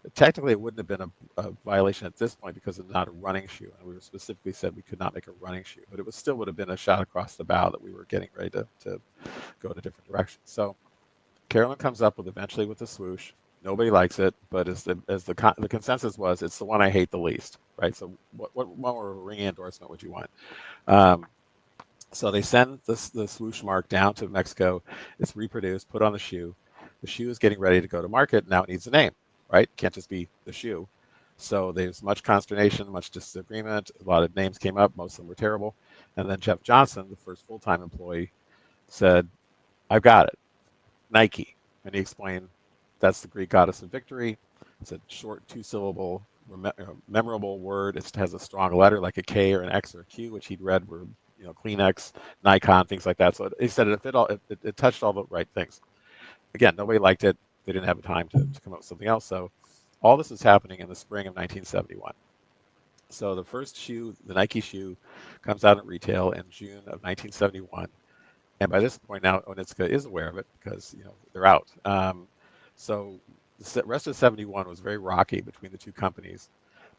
But technically, it wouldn't have been a violation at this point because it's not a running shoe. And we were specifically said we could not make a running shoe. But it still would have been a shot across the bow that we were getting ready to go in a different direction. So Carolyn comes up eventually with the swoosh. Nobody likes it, but as the consensus was, it's the one I hate the least, right? So what more ringing endorsement would you want? So they send the swoosh mark down to Mexico. It's reproduced, put on the shoe. The shoe is getting ready to go to market. Now it needs a name, right? It can't just be the shoe. So there's much consternation, much disagreement. A lot of names came up. Most of them were terrible. And then Jeff Johnson, the first full-time employee, said, "I've got it, Nike." And he explained that's the Greek goddess of victory. It's a short 2-syllable memorable word. It has a strong letter like a K or an X or a Q, which he'd read were Kleenex, Nikon, things like that. So he said it touched all the right things. Again, nobody liked it. They didn't have time to come up with something else. So all this is happening in the spring of 1971. So the first shoe, the Nike shoe, comes out at retail in June of 1971. And by this point now, Onitsuka is aware of it because they're out. So the rest of 71 was very rocky between the two companies.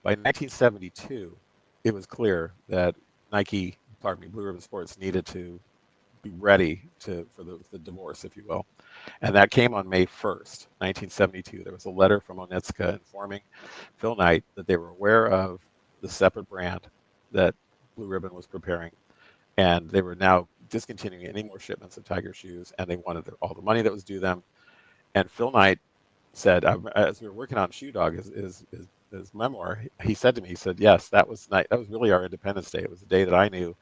By 1972, it was clear that Blue Ribbon Sports needed to be ready for the divorce, if you will. And that came on May 1st, 1972. There was a letter from Onitsuka informing Phil Knight that they were aware of the separate brand that Blue Ribbon was preparing, and they were now discontinuing any more shipments of Tiger shoes, and they wanted all the money that was due them. And Phil Knight said, as we were working on Shoe Dog, his memoir, he said to me, yes, that was really our Independence Day. It was the day that I knew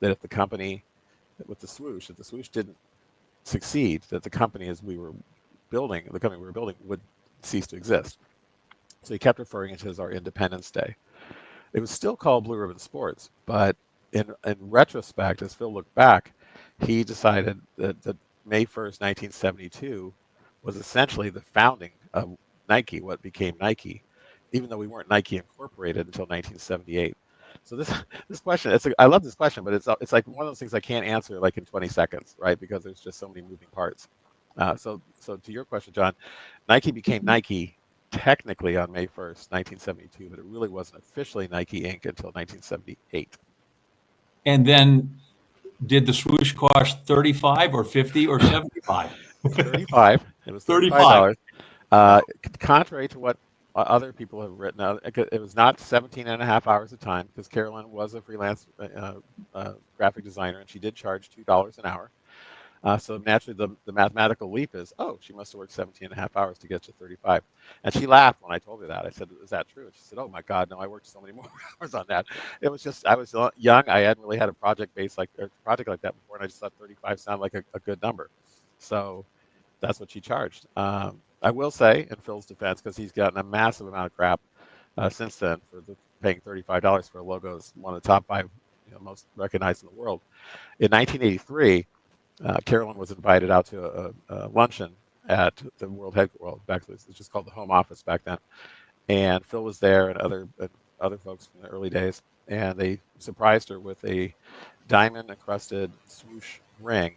that if the company with the swoosh didn't succeed, that the company we were building would cease to exist. So he kept referring to it as our Independence Day. It was still called Blue Ribbon Sports, but in retrospect, as Phil looked back, he decided that May 1st, 1972 was essentially the founding of Nike, what became Nike, even though we weren't Nike Incorporated until 1978. So this question, I love this question, but it's like one of those things I can't answer like in 20 seconds, right? Because there's just so many moving parts. So to your question, John, Nike became Nike technically on May 1st, 1972, but it really wasn't officially Nike Inc. until 1978. And then Did the swoosh cost 35 or 50 or 75? 35. It was $35. Contrary to what other people have written, it was not 17 and a half hours of time, because Carolyn was a freelance graphic designer, and she did charge $2 an hour. So naturally, the mathematical leap is, oh, she must have worked 17 and a half hours to get to 35. And she laughed when I told her that. I said, is that true? And she said, oh my God, no, I worked so many more hours on that. It was just, I was young. I hadn't really had a project like that before, and I just thought 35 sounded like a good number. So that's what she charged. I will say, in Phil's defense, because he's gotten a massive amount of crap since then for paying $35 for a logo is one of the top 5 most recognized in the world. In 1983, Carolyn was invited out to a luncheon at the world headquarters. Back it was just called the Home Office back then, and Phil was there and other folks from the early days, and they surprised her with a diamond encrusted swoosh ring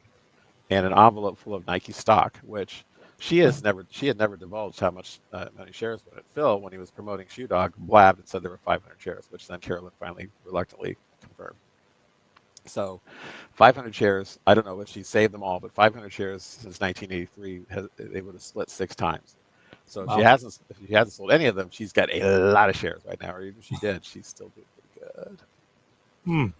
and an envelope full of Nike stock, which she had never divulged how many shares were in it. Phil, when he was promoting Shoe Dog, blabbed and said there were 500 shares, which then Carolyn finally reluctantly confirmed. So 500 shares, I don't know if she saved them all, but 500 shares since 1983, they would have split 6 times. So if she hasn't sold any of them, she's got a lot of shares right now, or even if she did, she's still doing pretty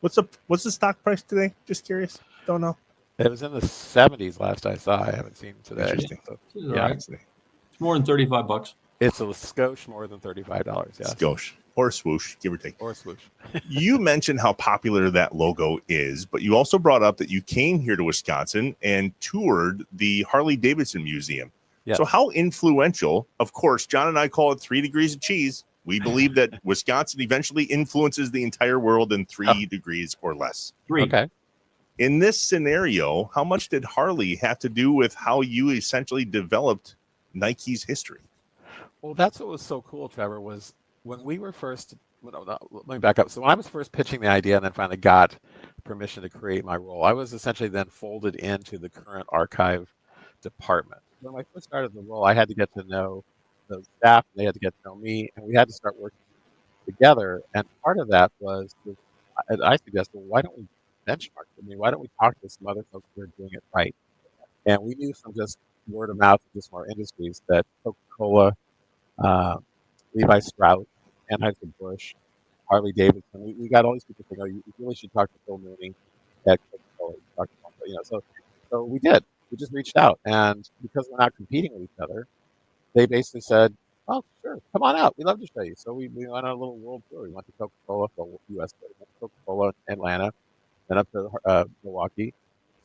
good. What's the stock price today? Just curious. Don't know. It was in the 70s last I saw. I haven't seen today. Interesting. So, yeah, it's more than $35. It's a skosh more than $35. Yeah, skosh or swoosh, give or take. Or swoosh. You mentioned how popular that logo is, but you also brought up that you came here to Wisconsin and toured the Harley Davidson Museum. Yes. So how influential? Of course, John and I call it 3 degrees of cheese. We believe that Wisconsin eventually influences the entire world in 3 degrees or less. 3. Okay. In this scenario, how much did Harley have to do with how you essentially developed Nike's history? Well, that's what was so cool, Trevor, was when we were first, let me back up. So when I was first pitching the idea and then finally got permission to create my role, I was essentially then folded into the current archive department. When I first started the role, I had to get to know the staff, and they had to get to know me, and we had to start working together. And part of that was, I suggested, well, why don't we benchmark? I mean, why don't we talk to some other folks who are doing it right? And we knew from just word of mouth, just from our industries, that Coca-Cola, Levi Strauss, Anheuser-Busch, Harley Davidson. We got all these people saying, "Oh, you really should talk to Phil Mooney at Coca-Cola." So we did. We just reached out, and because we're not competing with each other, they basically said, "Oh, sure, come on out. We'd love to show you." So we went on a little world tour. We went to Coca-Cola, U.S. Coca-Cola in Atlanta, then up to Milwaukee.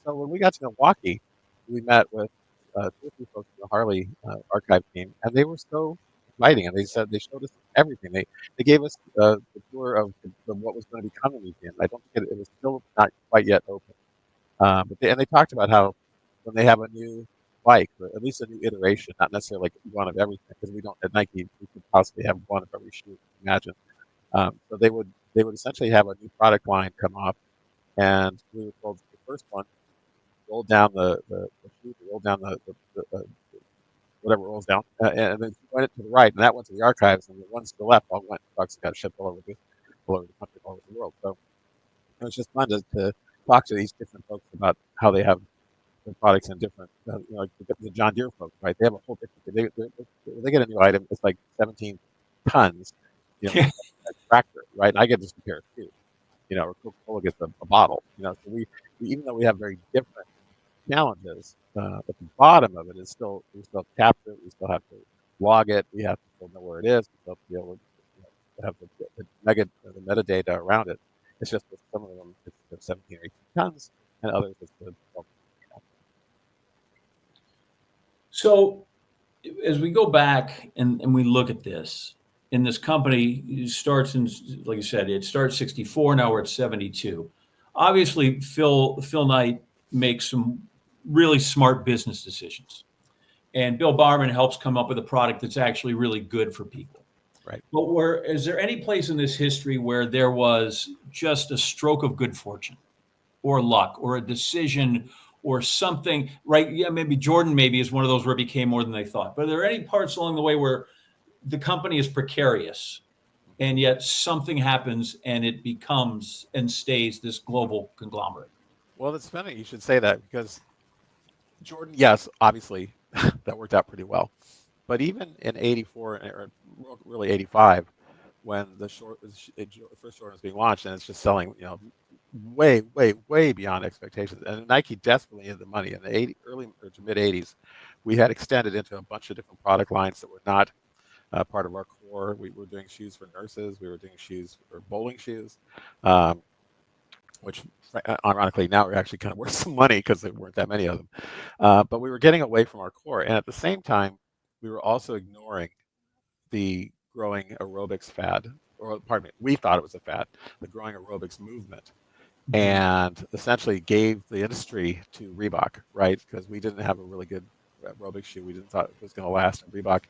So when we got to Milwaukee, we met with 2 or 3 folks from the Harley archive team, and they were so exciting. And they showed us everything. They gave us the tour of what was going to become a museum. I don't think it was still not quite yet open, but they talked about how when they have a new bike, or at least a new iteration, not necessarily like one of everything, because we don't at Nike we could possibly have one of every shoe. Imagine. So they would essentially have a new product line come up, and we were told the first one roll down the shoe, roll down the whatever rolls down, and then went it to the right, and that went to the archives, and the ones to the left all went trucks and got shipped all over the country, all over the world. So it was just fun to talk to these different folks about how they have their products in different, like the John Deere folks, right? They have a whole different. They get a new item, it's like 17 tons, a tractor, right? And I get just a pair of shoes, or Coca-Cola gets a bottle, So we even though we have very different challenges, at the bottom of it is we still capture it, we still have to log it, we have to still know where it is, we still have to be able to have the metadata around it. It's just that some of them it's 17 or 18 tons, and others it's the 12. So as we go back and we look at this, in this company, it starts in, like you said, it starts 64, now we're at 72. Obviously, Phil Knight makes some really smart business decisions. And Bill Barman helps come up with a product that's actually really good for people. Right. But is there any place in this history where there was just a stroke of good fortune or luck or a decision or something, right? Yeah, maybe Jordan is one of those where it became more than they thought. But are there any parts along the way where the company is precarious and yet something happens and it becomes and stays this global conglomerate. Well, it's funny you should say that, because Jordan, yes, obviously that worked out pretty well. But even in 84 or really 85, when the first Jordan was being launched, and it's just selling, way, way, way beyond expectations. And Nike desperately needed the money. In the early or to mid 80s, we had extended into a bunch of different product lines that were not part of our core. We were doing shoes for nurses. We were doing shoes for bowling shoes, which ironically now are actually kind of worth some money because there weren't that many of them. But we were getting away from our core. And at the same time, we were also ignoring the growing aerobics fad, or pardon me, we thought it was a fad, the growing aerobics movement, and essentially gave the industry to Reebok, right? Because we didn't have a really good aerobics shoe. We didn't thought it was going to last. And Reebok,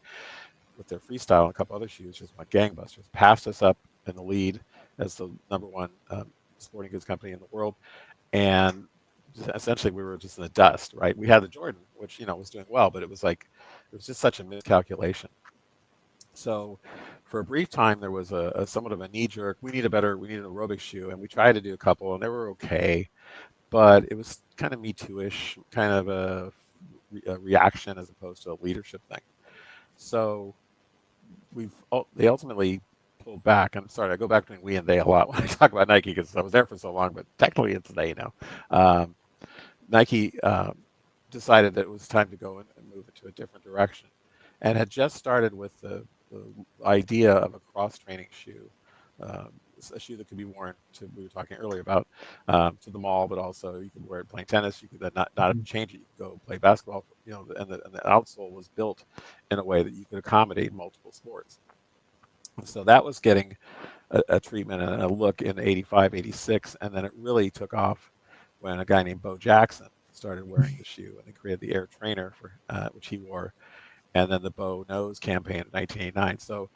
with their freestyle and a couple other shoes, just went gangbusters, passed us up in the lead as the number one sporting goods company in the world. And essentially we were just in the dust, right? We had the Jordan, which, was doing well, but it was just such a miscalculation. So for a brief time, there was a somewhat of a knee jerk. We need an aerobic shoe. And we tried to do a couple and they were okay, but it was kind of Me Too-ish, kind of a reaction as opposed to a leadership thing. So they ultimately pulled back. I'm sorry, I go back between we and they a lot when I talk about Nike because I was there for so long, but technically it's they now. Nike decided that it was time to go and move into a different direction, and had just started with the idea of a cross-training shoe, a shoe that could be worn we were talking earlier about, to the mall, but also you could wear it playing tennis. You could then not change it. You could go play basketball, and the outsole was built in a way that you could accommodate multiple sports. So that was getting a treatment and a look in 85, 86, and then it really took off when a guy named Bo Jackson started wearing the shoe, and he created the Air Trainer, which he wore, and then the Bo Nose campaign in 1989. So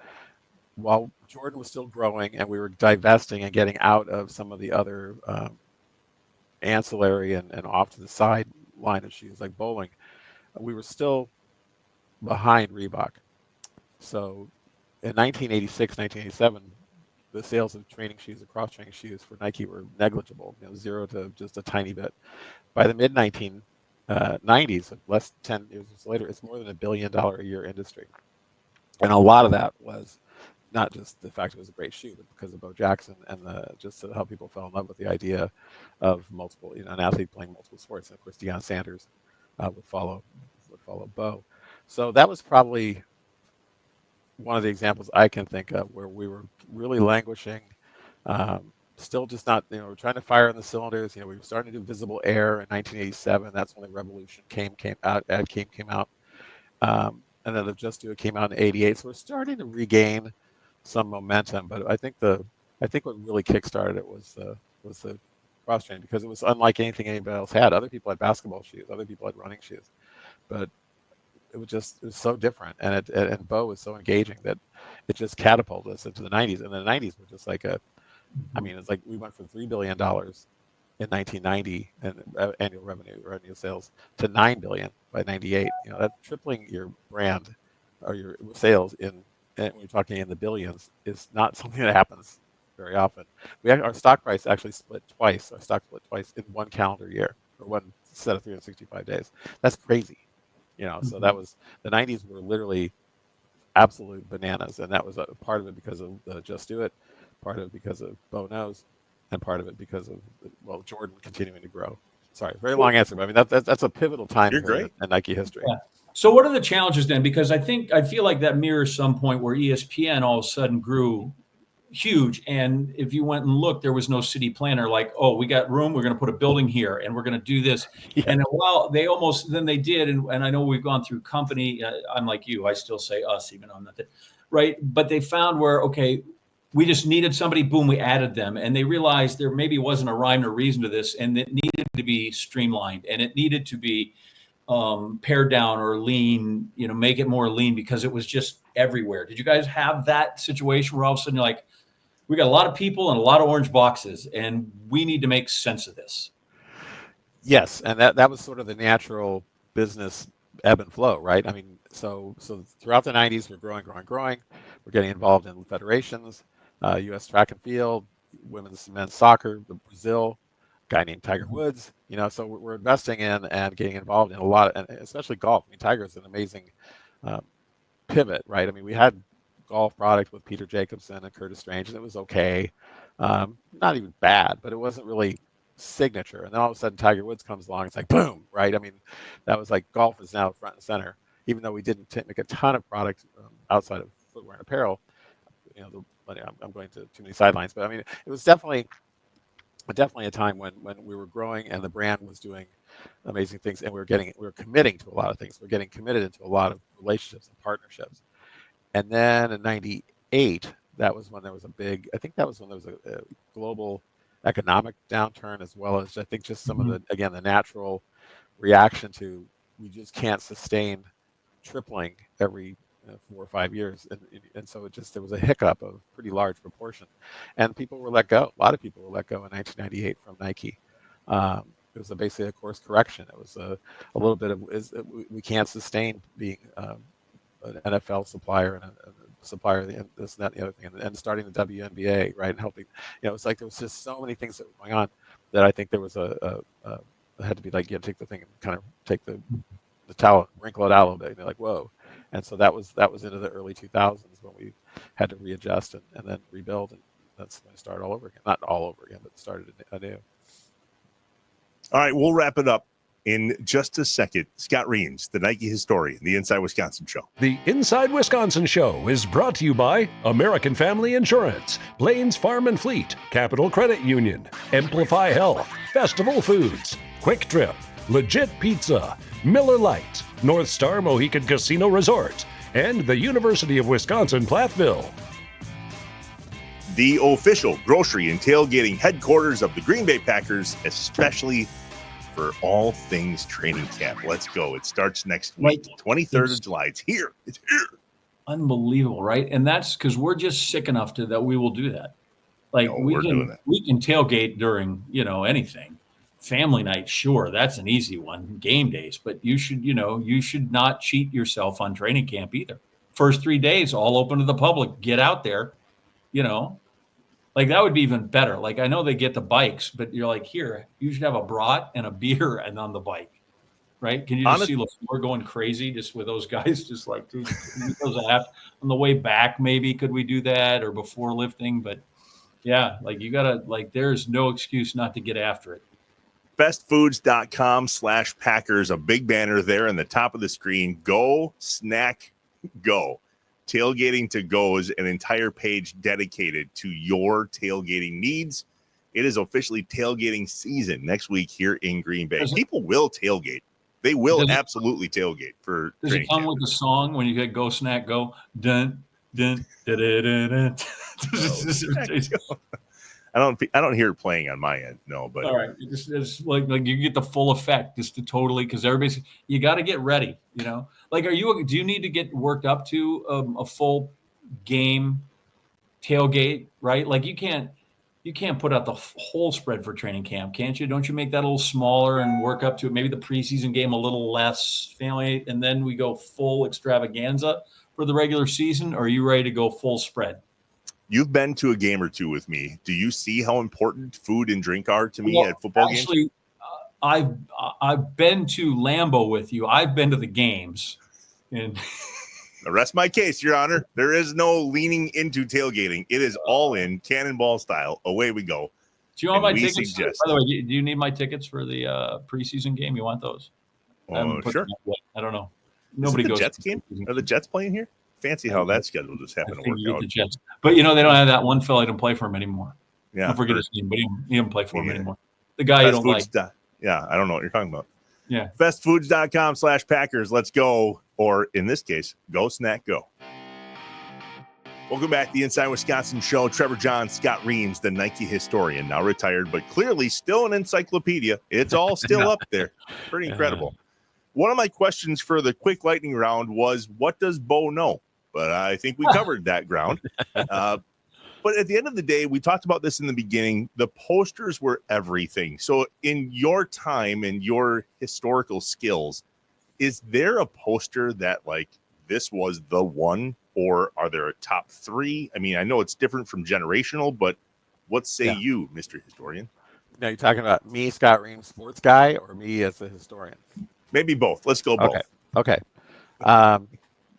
while Jordan was still growing and we were divesting and getting out of some of the other ancillary and off to the side line of shoes like bowling, we were still behind Reebok. So in 1986, 1987, the sales of training shoes, the cross-training shoes for Nike were negligible, zero to just a tiny bit. By the mid-1990s, less than 10 years later, it's more than $1 billion a year industry. And a lot of that was not just the fact it was a great shoe, but because of Bo Jackson and just how people fell in love with the idea of multiple, an athlete playing multiple sports. And of course, Deion Sanders would follow Bo. So that was probably one of the examples I can think of where we were really languishing, still just not, we're trying to fire on the cylinders. We were starting to do Visible Air in 1987. That's when the Revolution came out. And then the Just Do It came out in 88. So we're starting to regain some momentum. But I think what really kickstarted it was the cross training, because it was unlike anything anybody else had. Other people had basketball shoes. Other people had running shoes. But it was so different, and Bo was so engaging that it just catapulted us into the 90s. And the 90s were just like it's like we went from $3 billion in 1990 and annual revenue sales to $9 billion by 98. That tripling your brand or your sales and when you're talking in the billions is not something that happens very often. Our stock price actually split twice. Our stock split twice in one calendar year, or one set of 365 days. That's crazy. So that was, the 90s were literally absolute bananas, and that was a part of it because of the Just Do It, part of it because of Bo Nose, and part of it because of Jordan continuing to grow. Sorry, very long answer, but I mean that's a pivotal time in Nike history. Yeah. So what are the challenges then? Because I feel like that mirrors some point where ESPN all of a sudden grew huge, and if you went and looked, there was no city planner like, oh, we got room, we're going to put a building here and we're going to do this. Yeah. And while they did, and I know we've gone through company, I'm like you, I still say us even though I'm not that, right? But they found where, okay, we just needed somebody, boom, we added them, and they realized there maybe wasn't a rhyme or reason to this, and it needed to be streamlined, and it needed to be pared down or lean, make it more lean, because it was just everywhere. Did you guys have that situation where all of a sudden you're like, we got a lot of people and a lot of orange boxes, and we need to make sense of this? Yes, and that was sort of the natural business ebb and flow, right? I mean, so throughout the 90s, we're growing. We're getting involved in federations. U.S. track and field, women's and men's soccer, Brazil, guy named Tiger Woods. So we're investing in and getting involved in a lot, and especially golf. I mean, Tiger is an amazing pivot, right? I mean, we had golf product with Peter Jacobsen and Curtis Strange, and it was okay, not even bad, but it wasn't really signature. And then all of a sudden, Tiger Woods comes along. It's like boom, right? I mean, that was like golf is now front and center. Even though we didn't make a ton of product outside of footwear and apparel, I'm going to too many sidelines, but I mean, it was definitely a time when we were growing and the brand was doing amazing things, and we were committing to a lot of things. We're getting committed into a lot of relationships and partnerships. And then in '98, that was when there was a global economic downturn, as well as I think just some of the natural reaction to, we just can't sustain tripling every 4 or 5 years, and so there was a hiccup of pretty large proportion, and people were let go. A lot of people were let go in 1998 from Nike. It was basically a course correction. It was a little bit of we can't sustain being an NFL supplier and a supplier of this and that and the other thing, and starting the WNBA, right, and helping. It's like there was just so many things that were going on that I think there was had to be like, take the thing and kind of take the towel, wrinkle it out a little bit, and they're like, whoa. And so that was into the early 2000s when we had to readjust and then rebuild, and that's when I started all over again. Not all over again, but started anew. All right, we'll wrap it up in just a second. Scott Reames, the Nike Historian, the Inside Wisconsin Show. The Inside Wisconsin Show is brought to you by American Family Insurance, Plains Farm and Fleet, Capital Credit Union, Amplify Health, Festival Foods, Quick Trip, Legit Pizza, Miller Lite, North Star Mohican Casino Resort, and the University of Wisconsin-Platteville. The official grocery and tailgating headquarters of the Green Bay Packers, especially for all things training camp. Let's go. It starts next week, 23rd of July. It's here. It's here. Unbelievable, right? And that's because we're just sick enough that we will do that. Like, we can tailgate during, anything. Family night, sure, that's an easy one. Game days, but you should not cheat yourself on training camp either. First 3 days, all open to the public. Get out there, like that would be even better. Like, I know they get the bikes, but you're like, here, you should have a brat and a beer and on the bike, right? Can you just see LaFleur going crazy just with those guys? Just like, dude, on the way back, maybe could we do that, or before lifting? But yeah, like you gotta, like, there's no excuse not to get after it. Bestfoods.com/Packers, a big banner there in the top of the screen. Go snack, go. Tailgating to go is an entire page dedicated to your tailgating needs. It is officially tailgating season next week here in Green Bay. People will tailgate. They will absolutely tailgate for Does it come camp. with the song when you get go snack go? Dun dun da da da da. I don't hear it playing on my end, no. But all right, it's like you get the full effect, just to totally, because everybody's, you got to get ready, Like, do you need to get worked up to a full game tailgate, right? Like you can't put out the whole spread for training camp, can't you? Don't you make that a little smaller and work up to it? Maybe the preseason game a little less family, and then we go full extravaganza for the regular season. Or are you ready to go full spread? You've been to a game or two with me. Do you see how important food and drink are to me at football games? Actually, I've been to Lambeau with you. I've been to the games. And the rest of my case, Your Honor. There is no leaning into tailgating. It is all in, cannonball style. Away we go. Do you want my tickets? By the way, do you need my tickets for the preseason game? You want those? Sure. I don't know. Nobody goes. The Jets game? Are the Jets playing here? Fancy how that schedule just happened to work out. The Jets. But they don't have that one fella. I don't play for him anymore. Yeah, I forget his name, but he didn't play for him anymore. The guy you don't like. Yeah, I don't know what you're talking about. Yeah. Bestfoods.com/Packers. Let's go. Or in this case, go snack, go. Welcome back to the Inside Wisconsin Show. Trevor John, Scott Reames, the Nike Historian, now retired, but clearly still an encyclopedia. It's all still up there. Pretty incredible. One of my questions for the quick lightning round was, what does Bo know? But I think we covered that ground. But at the end of the day, we talked about this in the beginning. The posters were everything. So in your time and your historical skills, is there a poster that, like, this was the one or are there a top three? I mean, I know it's different from generational, but what say you, Mr. Historian? Now, you're talking about me, Scott Reames, sports guy, or me as a historian? Maybe both. Let's go both. Okay.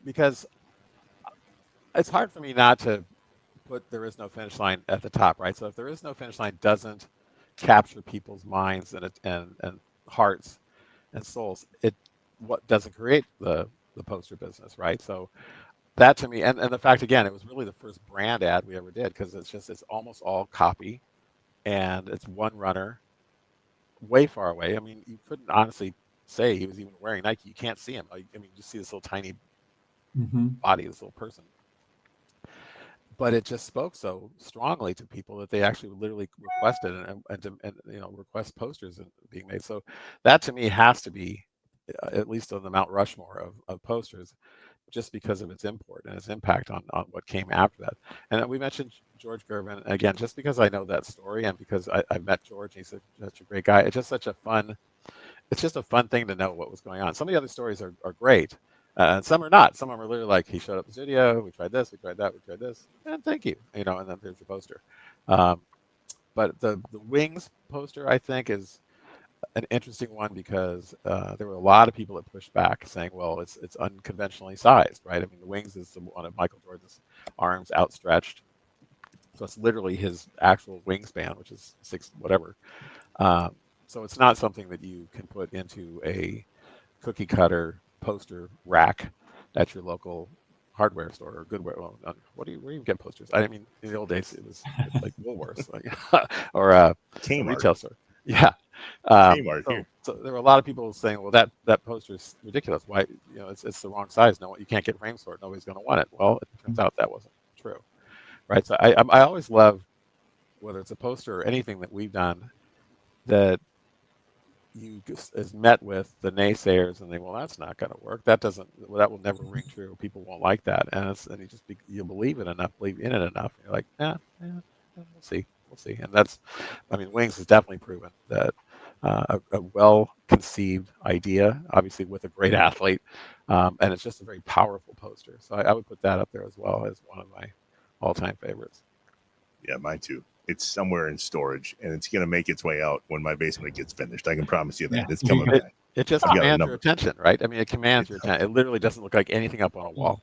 Because it's hard for me not to put "There Is No Finish Line" at the top, right? So if "There Is No Finish Line" doesn't capture people's minds and hearts and souls, it what doesn't create the poster business, right? So that to me, and the fact again, it was really the first brand ad we ever did, because it's almost all copy, and it's one runner way far away. I mean, you couldn't honestly say he was even wearing Nike. You can't see him. I mean, you just see this little tiny body, this little person. But it just spoke so strongly to people that they actually literally requested and request posters being made. So that to me has to be at least on the Mount Rushmore of posters, just because of its import and its impact on what came after that. And we mentioned George Gervin again, just because I know that story and because I met George. He's such a great guy. It's just a fun thing to know what was going on. Some of the other stories are great. And some are not. Some of them are literally like, he showed up in the studio, we tried this, we tried that, we tried this, and thank you, and then there's your poster. But the wings poster, I think, is an interesting one because there were a lot of people that pushed back, saying, well, it's unconventionally sized, right? I mean, the wings is one of Michael Jordan's arms outstretched, so it's literally his actual wingspan, which is 6 whatever. So it's not something that you can put into a cookie cutter poster rack at your local hardware store or Goodwill. Well, where do you get posters? I mean, in the old days, it was like Woolworths, or a retail store. Yeah. Kmart. So there were a lot of people saying, well, that poster is ridiculous. Why, it's the wrong size. No, you can't get frames for it. Nobody's going to want it. Well, it turns out that wasn't true, right? So I always love, whether it's a poster or anything that we've done, that is met with the naysayers, and they, well, that's not going to work. That will never ring true. People won't like that, and you believe in it enough. You're like, we'll see. And that's, I mean, wings has definitely proven that a well-conceived idea, obviously with a great athlete, and it's just a very powerful poster. So I would put that up there as well as one of my all-time favorites. Yeah, mine too. It's somewhere in storage, and it's going to make its way out when my basement gets finished. I can promise you that. Yeah. It's coming back. It just commands your attention, right? I mean, it commands your attention. It literally doesn't look like anything up on a wall.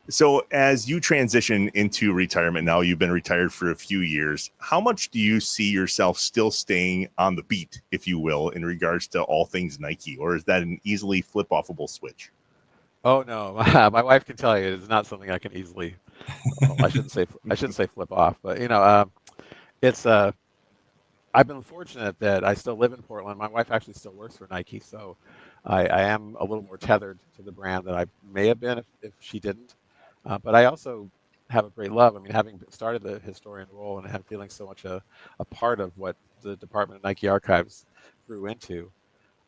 So as you transition into retirement now, you've been retired for a few years. How much do you see yourself still staying on the beat, if you will, in regards to all things Nike? Or is that an easily flip-offable switch? Oh, no. My wife can tell you it's not something I can easily... I shouldn't say flip off, but it's I've been fortunate that I still live in Portland. My wife actually still works for Nike, so I am a little more tethered to the brand than I may have been if she didn't. But I also have a great love. I mean, having started the historian role and feeling so much a part of what the Department of Nike Archives grew into,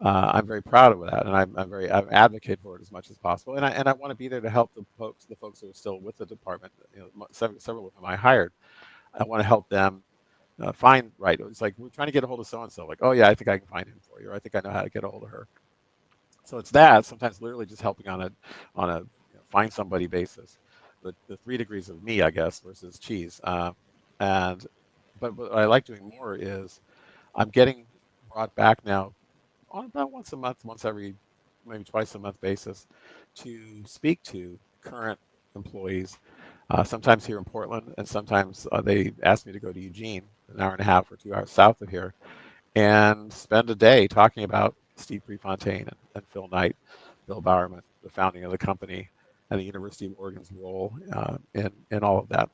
I'm very proud of that, and I advocate for it as much as possible, and I want to be there to help the folks who are still with the department. Several of them I hired. I want to help them find right. It's like, we're trying to get a hold of so and so. Like, oh yeah, I think I can find him for you, or I think I know how to get a hold of her. So it's that, sometimes literally just helping on a find somebody basis. The 3 degrees of me, I guess, versus cheese. But what I like doing more is I'm getting brought back now on about once a month, once every maybe twice a month basis, to speak to current employees, sometimes here in Portland, and sometimes they ask me to go to Eugene, an hour and a half or 2 hours south of here, and spend a day talking about Steve Prefontaine and Phil Knight, Bill Bowerman, the founding of the company, and the University of Oregon's role in all of that.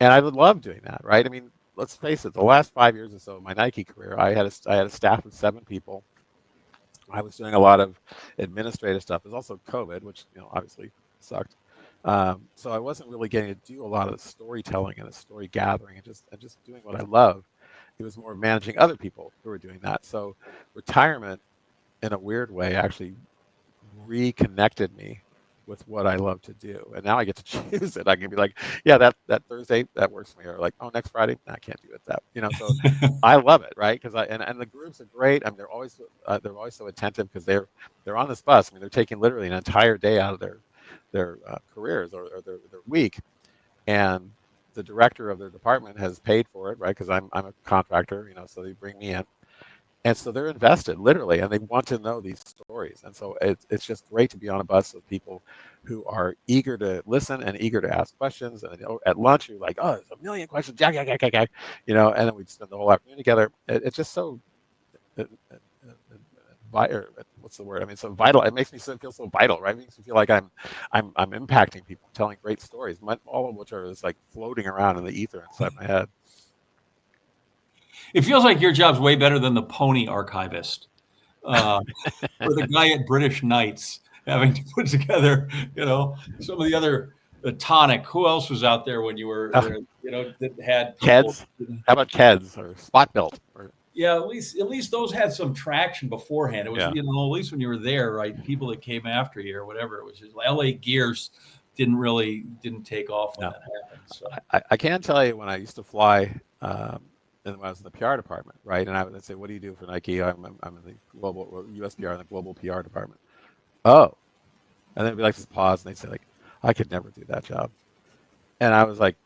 And I would love doing that, right? I mean, let's face it, the last 5 years or so of my Nike career, I had a staff of 7 people. I was doing a lot of administrative stuff. There's also COVID, which obviously sucked. So I wasn't really getting to do a lot of storytelling and the story gathering and just doing what I love. It was more managing other people who were doing that. So retirement, in a weird way, actually reconnected me with what I love to do, and now I get to choose it. I can be like, yeah, that Thursday that works for me, or like, oh, next Friday, I can't do it. So I love it, right? Because and the groups are great. I mean, they're always so attentive because they're on this bus. I mean, they're taking literally an entire day out of careers or their week, and the director of their department has paid for it, right? Because I'm a contractor, so they bring me in. And so they're invested literally, and they want to know these stories. And so it's just great to be on a bus with people who are eager to listen and eager to ask questions. And at lunch, you're like, oh, there's a million questions, and then we'd spend the whole afternoon together. It's just so, what's the word? I mean, so vital. It makes me feel so vital, right? It makes me feel like I'm impacting people, telling great stories, all of which are just like floating around in the ether inside my head. It feels like your job's way better than the pony archivist, or the guy at British Knights having to put together, some of the other tonic. Who else was out there when you were, that had people? Keds. How about Keds or Spot Built? Yeah, at least those had some traction beforehand. It was, at least when you were there, right? People that came after you or whatever. It was just LA Gears didn't take off when that happened. So I can tell you when I used to fly. And when I was in the PR department, right? And I would say, what do you do for Nike? I'm in the global US PR, in the global PR department. Oh. And then it'd be like this pause, and they'd say, like, I could never do that job. And I was like,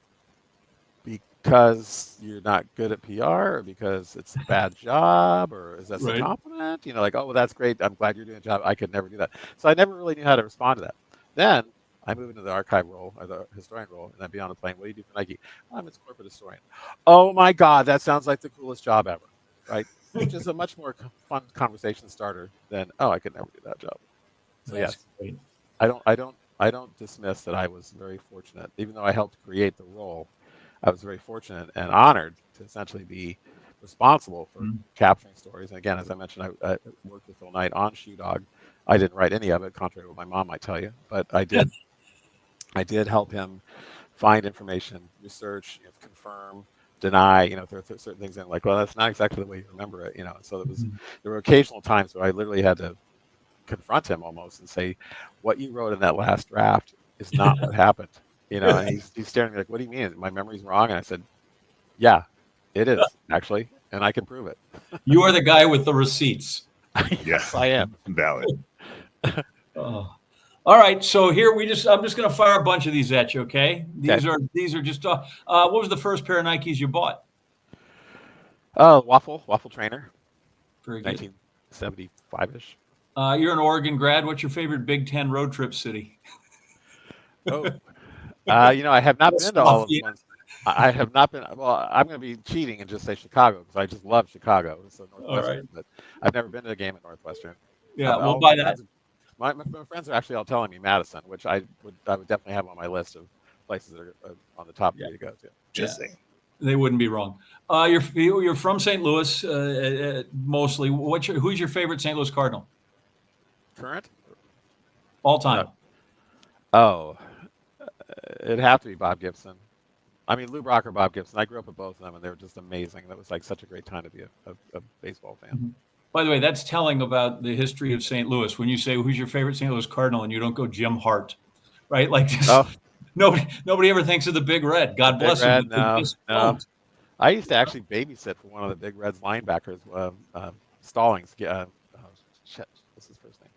because you're not good at PR, or because it's a bad job, or is that a compliment? Like, oh, well, that's great. I'm glad you're doing a job. I could never do that. So I never really knew how to respond to that. Then I moved into the archive role, or the historian role, and I'd be on the plane. What do you do for Nike? I'm a corporate historian. Oh my God, that sounds like the coolest job ever, right? Which is a much more fun conversation starter than, oh, I could never do that job. So yes, great. I don't dismiss that I was very fortunate, even though I helped create the role. I was very fortunate and honored to essentially be responsible for capturing stories. And again, as I mentioned, I worked with Phil Knight on Shoe Dog. I didn't write any of it, contrary to what my mom might tell you, but I did. I did help him find information, research, confirm, deny. There are certain things in like, well, that's not exactly the way you remember it. So there were occasional times where I literally had to confront him almost and say, what you wrote in that last draft is not what happened. And he's staring at me like, what do you mean? My memory's wrong? And I said, yeah, it is actually, and I can prove it. You are the guy with the receipts. Yes, I am. Valid. All right, so here I'm just going to fire a bunch of these at you, okay? These are just what was the first pair of Nikes you bought? Waffle trainer. Very good. 1975-ish. You're an Oregon grad. What's your favorite Big Ten road trip city? Oh, I have not been to all of the ones. I have not been. Well, I'm going to be cheating and just say Chicago because I just love Chicago. So Northwestern, right. But I've never been to a game at Northwestern. Yeah, we'll buy that. My friends are actually all telling me Madison, which I would definitely have on my list of places that are on the top 3 to go to. Just saying. They wouldn't be wrong. You're from St. Louis mostly. Who's your favorite St. Louis Cardinal? Current? All time. It'd have to be Bob Gibson. I mean, Lou Brock or Bob Gibson. I grew up with both of them, and they were just amazing. That was like such a great time to be a baseball fan. Mm-hmm. By the way, that's telling about the history of St. Louis. When you say who's your favorite St. Louis Cardinal, and you don't go Jim Hart, right? Like nobody ever thinks of the Big Red. God bless him. No. I used to actually babysit for one of the Big Red's linebackers, Stallings. Shit, what's his first name?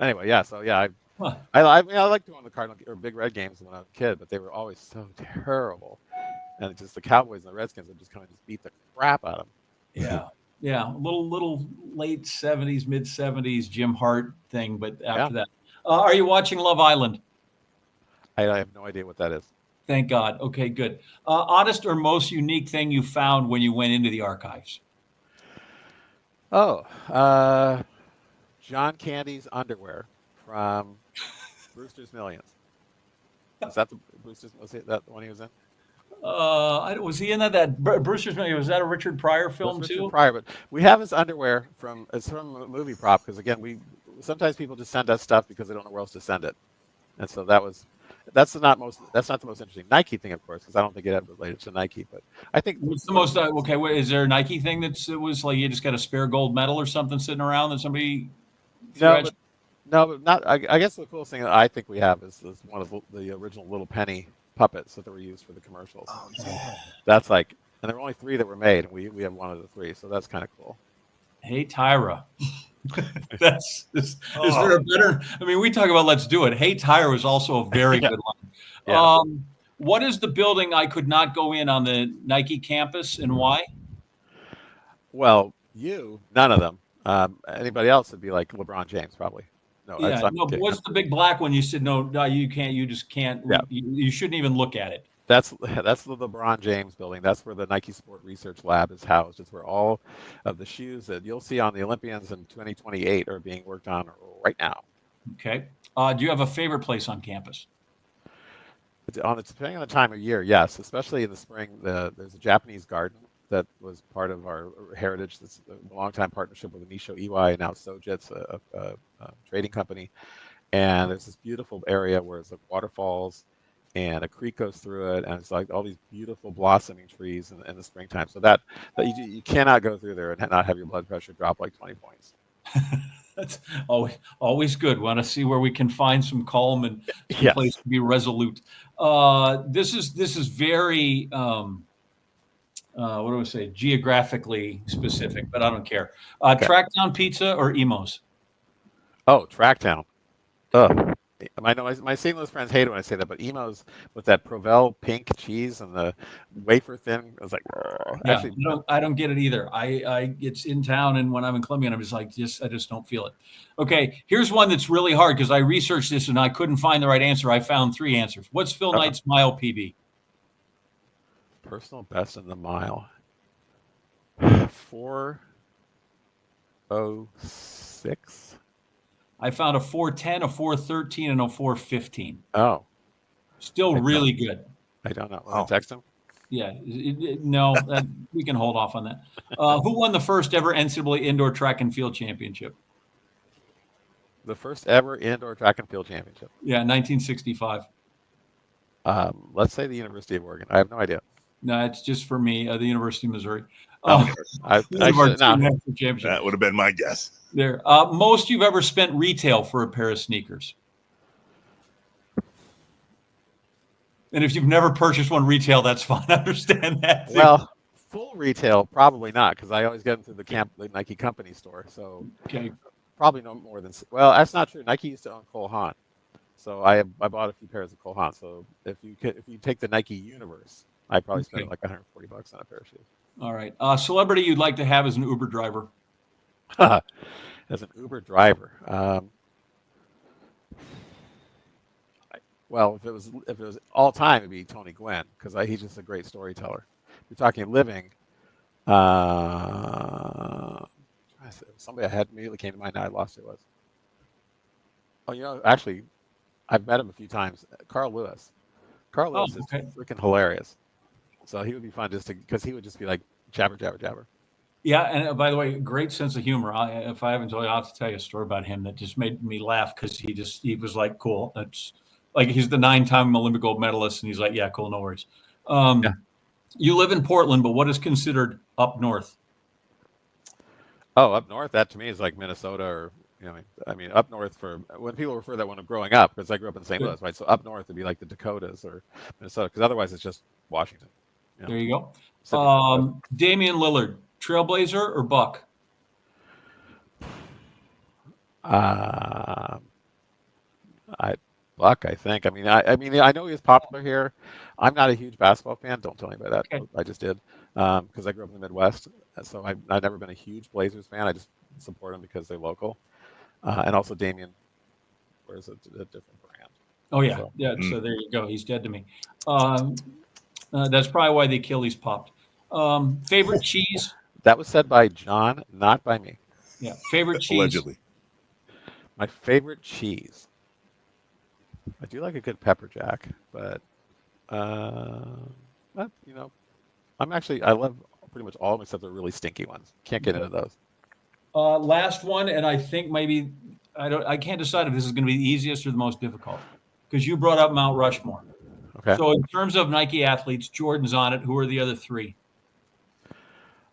Anyway, yeah. So yeah, I liked going to the Cardinal or Big Red games when I was a kid, but they were always so terrible, and just the Cowboys and the Redskins would just kind of beat the crap out of them. Yeah, a little late 70s, mid 70s Jim Hart thing, but after that, are you watching Love Island? I have no idea what that is. Thank God. Okay, good. Oddest or most unique thing you found when you went into the archives? John Candy's underwear from Brewster's Millions. Was that the one he was in? Was he in that Brewster's Millions? Was that a Richard Pryor film too? Richard Pryor, but we have his underwear from a movie prop because again sometimes people just send us stuff because they don't know where else to send it, and so that's not the most interesting Nike thing, of course, because I don't think it ever related to Nike. But I think what's the most is there a Nike thing it was like you just got a spare gold medal or something sitting around that somebody? No, but not. I guess the coolest thing that I think we have is one of the original Little Penny puppets that were used for the commercials. Oh yeah. That's like, and there were only 3 that were made, and we have one of the 3, so that's kind of cool. Hey Tyra, Is there a better? I mean, we talk about let's do it. Hey Tire was also a very Yeah. good one. Yeah. What is the building I could not go in on the Nike campus, and why? Well, none of them. Anybody else would be like LeBron James, probably. No, Yeah, I'm no. But kidding. what's the big black one? You said no, you can't. You just can't. Yeah. You shouldn't even look at it. That's the LeBron James building. That's where the Nike Sport Research Lab is housed. It's where all of the shoes that you'll see on the Olympians in 2028 are being worked on right now. Okay. Do you have a favorite place on campus? Depending on the time of year, yes. Especially in the spring, there's a Japanese garden that was part of our heritage. That's a long-time partnership with Anisho Iwai and now Sojitz, a trading company. And there's this beautiful area where it's like waterfalls and a creek goes through it, and it's like all these beautiful blossoming trees in the springtime. So that you cannot go through there and not have your blood pressure drop like 20 points. That's always good. Want to see where we can find some calm and some Yes. place to be resolute. This is very what do I say? Geographically specific, but I don't care. Okay. Trackdown pizza or Emos? Oh, Tracktown. Ugh. I know my St. Louis friends hate it when I say that, but Emos with that Provel pink cheese and the wafer thin, I was like, Yeah, actually, I don't get it either. It's in town, and when I'm in Columbia, I'm just like, I just don't feel it. Okay, here's one that's really hard because I researched this and I couldn't find the right answer. I found 3 answers. What's Phil Knight's mile PB? personal best in the mile. 4:06. I found a 4:10, a 4:13, and a 4:15. Oh, Still really good. I don't know. Wow. Text him. Yeah, no, we can hold off on that. Who won the first ever NCAA indoor track and field championship? The first ever indoor track and field championship. Yeah, 1965. Let's say the University of Oregon. I have no idea. No, it's just for me, the University of Missouri. I Our should, no. championship. That would have been my guess. There. Most you've ever spent retail for a pair of sneakers? And if you've never purchased one retail, that's fine. I understand that. Too. Well, full retail, probably not, because I always get them through the Nike company store. So Okay. probably no more than. Well, that's not true. Nike used to own Cole Haan, so I bought a few pairs of Cole Haan. So if you take the Nike universe, I probably spent like $140 on a pair of shoes. All right. Celebrity you'd like to have as an Uber driver? As an Uber driver, well, if it was all time, it'd be Tony Gwynn, because he's just a great storyteller. If you're talking living, somebody I had immediately came to mind. Now I lost who it was. Oh, actually, I've met him a few times. Carl Lewis. Carl Lewis is freaking hilarious. So he would be fun because he would just be like jabber, jabber, jabber. Yeah, and by the way, great sense of humor. If I haven't told you, I'll have to tell you a story about him that just made me laugh because he was like, cool. That's like he's the 9-time Olympic gold medalist, and he's like, yeah, cool, no worries. Yeah. You live in Portland, but what is considered up north? Oh, up north, that to me is like Minnesota or I mean, up north for when people refer to that when I'm growing up, because I grew up in St. Louis, right? So up north would be like the Dakotas or Minnesota, because otherwise it's just Washington. There you go. Damian Lillard, Trailblazer or Buck? Buck, I think. I mean, I know he was popular here. I'm not a huge basketball fan. Don't tell anybody that. Okay. I just did because I grew up in the Midwest, so I've never been a huge Blazers fan. I just support them because they're local, and also Damian wears a different brand. Oh yeah, So there you go. He's dead to me. That's probably why the Achilles popped. Favorite cheese? That was said by John, not by me. Yeah. Favorite cheese? Allegedly. My favorite cheese. I do like a good pepper jack, but I love pretty much all of them except the really stinky ones. Can't get into those. Last one, and I think maybe I can't decide if this is going to be the easiest or the most difficult because you brought up Mount Rushmore. Okay. So in terms of Nike athletes, Jordan's on it. Who are the other 3?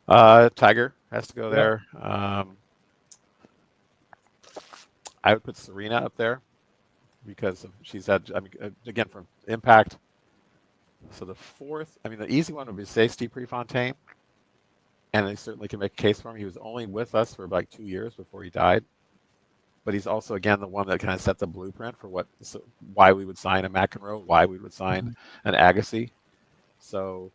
Tiger has to go there. I would put Serena up there because she's had, again, from impact. So the 4th, the easy one would be say Steve Prefontaine. and I certainly can make a case for him. He was only with us for like 2 years before he died. But he's also, again, the one that kind of set the blueprint for why we would sign a McEnroe, why we would sign an Agassi. So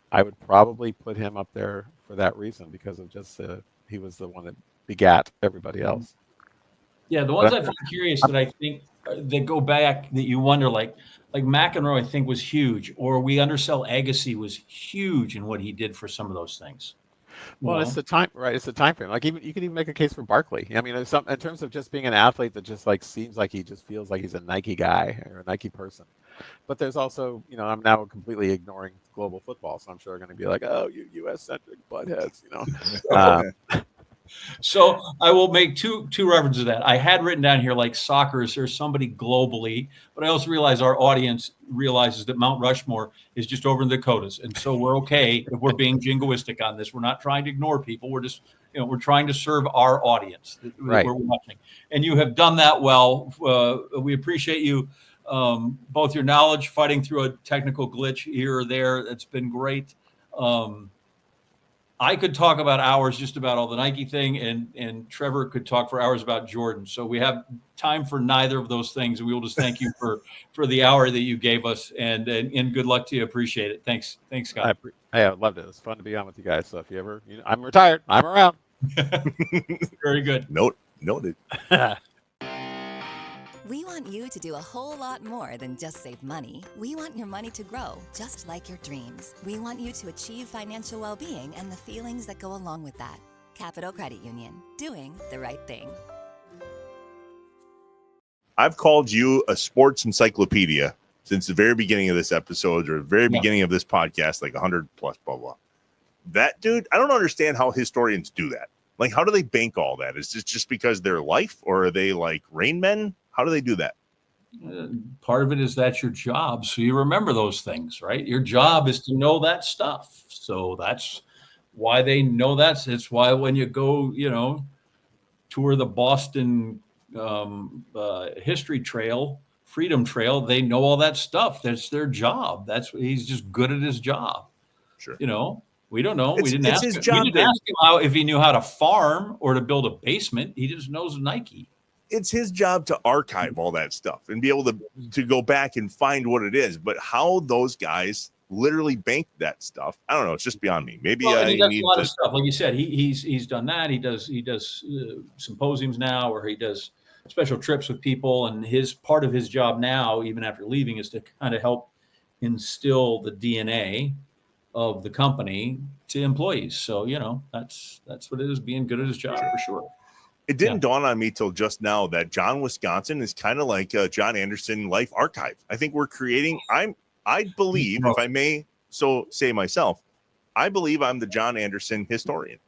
I would probably put him up there for that reason, because of just he was the one that begat everybody else. Yeah, the ones I find curious that I think that go back that you wonder, like McEnroe, I think was huge, or we undersell Agassi was huge in what he did for some of those things. Well, it's the time, right? It's the time frame. Like, even you could even make a case for Barkley. I mean, in terms of just being an athlete that just like seems like he just feels like he's a Nike guy or a Nike person. But there's also, I'm now completely ignoring global football, so I'm sure they're going to be like, "Oh, you U.S. centric buttheads," So I will make two references to that. I had written down here like soccer is there somebody globally, but I also realize our audience realizes that Mount Rushmore is just over in the Dakotas, and so we're okay if we're being jingoistic on this. We're not trying to ignore people. We're just we're trying to serve our audience that right. we're watching, and you have done that well. We appreciate you, both your knowledge, fighting through a technical glitch here or there. It's been great. I could talk about hours just about all the Nike thing, and Trevor could talk for hours about Jordan. So we have time for neither of those things. We will just thank you for the hour that you gave us, and good luck to you. Appreciate it. Thanks, Scott. I loved it. It's fun to be on with you guys. So if you ever, I'm retired. I'm around. Very good. Noted. We want you to do a whole lot more than just save money. We want your money to grow, just like your dreams. We want you to achieve financial well-being and the feelings that go along with that. Capital Credit Union, doing the right thing. I've called you a sports encyclopedia since the very beginning of this episode, or the very beginning of this podcast, like 100 plus, blah, blah. That dude, I don't understand how historians do that. Like, how do they bank all that? Is it just because they're life, or are they like Rain Men? How do they do that? Part of it is that's your job. So you remember those things, right? Your job is to know that stuff. So that's why they know that. It's why when you go, tour the Boston history trail, Freedom Trail, they know all that stuff. That's their job. He's just good at his job. Sure. We don't know. We didn't ask him. Job We didn't ask him if he knew how to farm or to build a basement. He just knows Nike. It's his job to archive all that stuff and be able to go back and find what it is. But how those guys literally bank that stuff, I don't know. It's just beyond me. Maybe he does a lot of stuff. Like you said, he's done that. He does symposiums now, or he does special trips with people. And part of his job now, even after leaving, is to kind of help instill the DNA of the company to employees. So, that's what it is, being good at his job, for sure. It didn't dawn on me till just now that John Wisconsin is kind of like a John Anderson life archive. I think we're creating, I believe, if I may so say myself, I believe I'm the John Anderson historian.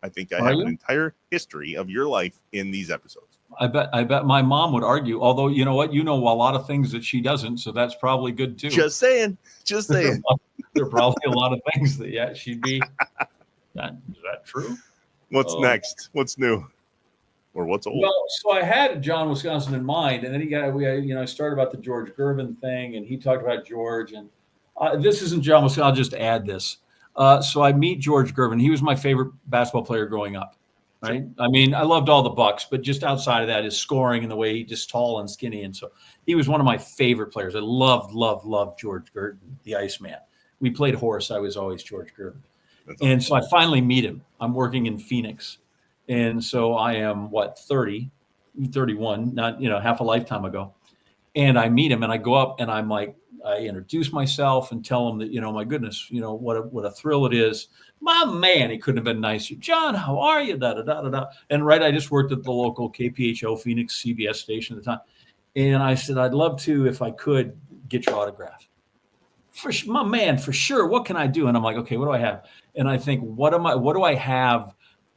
I think I have an entire history of your life in these episodes. I bet my mom would argue, although you know what, a lot of things that she doesn't. So that's probably good too. Just saying. There are probably a lot of things that, she'd be. Is that true? What's next? What's new? Or what's old? Well, so I had John Wisconsin in mind, and then I started about the George Gervin thing, and he talked about George, and this isn't John Wisconsin. I'll just add this. So I meet George Gervin. He was my favorite basketball player growing up. Right. I mean, I loved all the Bucks, but just outside of that, his scoring and the way he just tall and skinny. And so he was one of my favorite players. I loved George Gervin, the Iceman. We played horse. I was always George Gervin. And so I finally meet him. I'm working in Phoenix. And so I am 31, not, half a lifetime ago. And I meet him and I go up and I'm like, I introduce myself and tell him that, my goodness, what a thrill it is. My man, he couldn't have been nicer. John, how are you? Da, da, da, da, da. And I just worked at the local KPHO Phoenix CBS station at the time. And I said, I'd love to, if I could, get your autograph. My man, for sure. What can I do? And I'm like, okay, what do I have? And I think, what do I have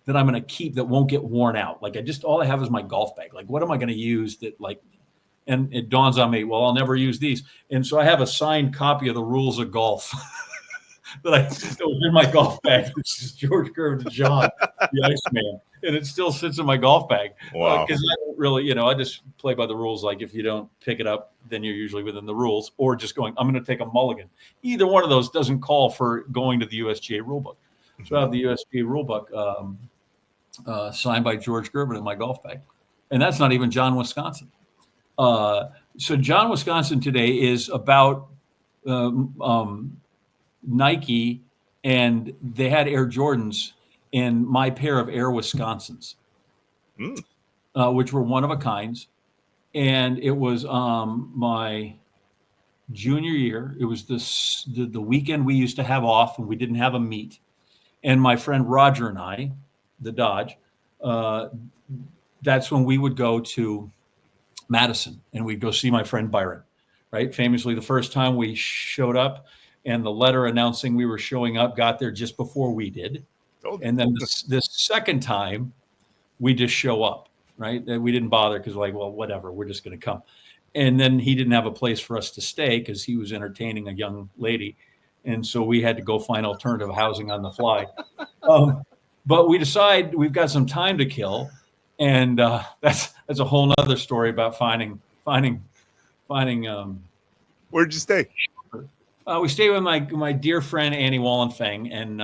that I'm going to keep that won't get worn out? Like all I have is my golf bag. Like, what am I going to use that and it dawns on me, well, I'll never use these. And so I have a signed copy of the rules of golf that was in my golf bag. This is George Gervin to John, the Iceman. And it still sits in my golf bag. Wow. Because I don't really, I just play by the rules. Like if you don't pick it up, then you're usually within the rules, or just going, I'm going to take a mulligan. Either one of those doesn't call for going to the USGA rulebook. So I have the USP rulebook signed by George Gervin in my golf bag. And that's not even John, Wisconsin. So John, Wisconsin today is about Nike, and they had Air Jordans in my pair of Air Wisconsins, which were one of a kinds. And it was my junior year. It was the weekend we used to have off, and we didn't have a meet. And my friend Roger and I, the Dodge, that's when we would go to Madison, and we'd go see my friend Byron, right? Famously, the first time we showed up, and the letter announcing we were showing up got there just before we did. And then this second time, we just show up, right? We didn't bother because like, well, whatever, we're just going to come. And then he didn't have a place for us to stay because he was entertaining a young lady. And so we had to go find alternative housing on the fly. But we decide we've got some time to kill. And that's a whole nother story about finding. Where'd you stay? We stayed with my dear friend Annie Wallenfang and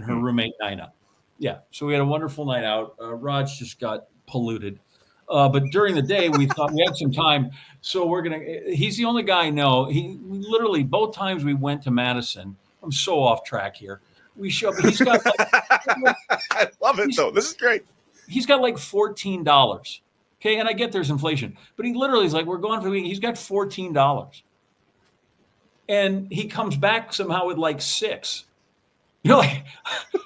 her roommate Nina. Yeah, so we had a wonderful night out. Raj just got polluted, but during the day we thought we had some time, so we're gonna. He's the only guy I know. He literally both times we went to Madison. I'm so off track here. We show up. He's got. I love it though. This is great. He's got like $14. Okay, and I get there's inflation, but he literally is like, we're going for the week. He's got $14. And he comes back somehow with like $6. You're like,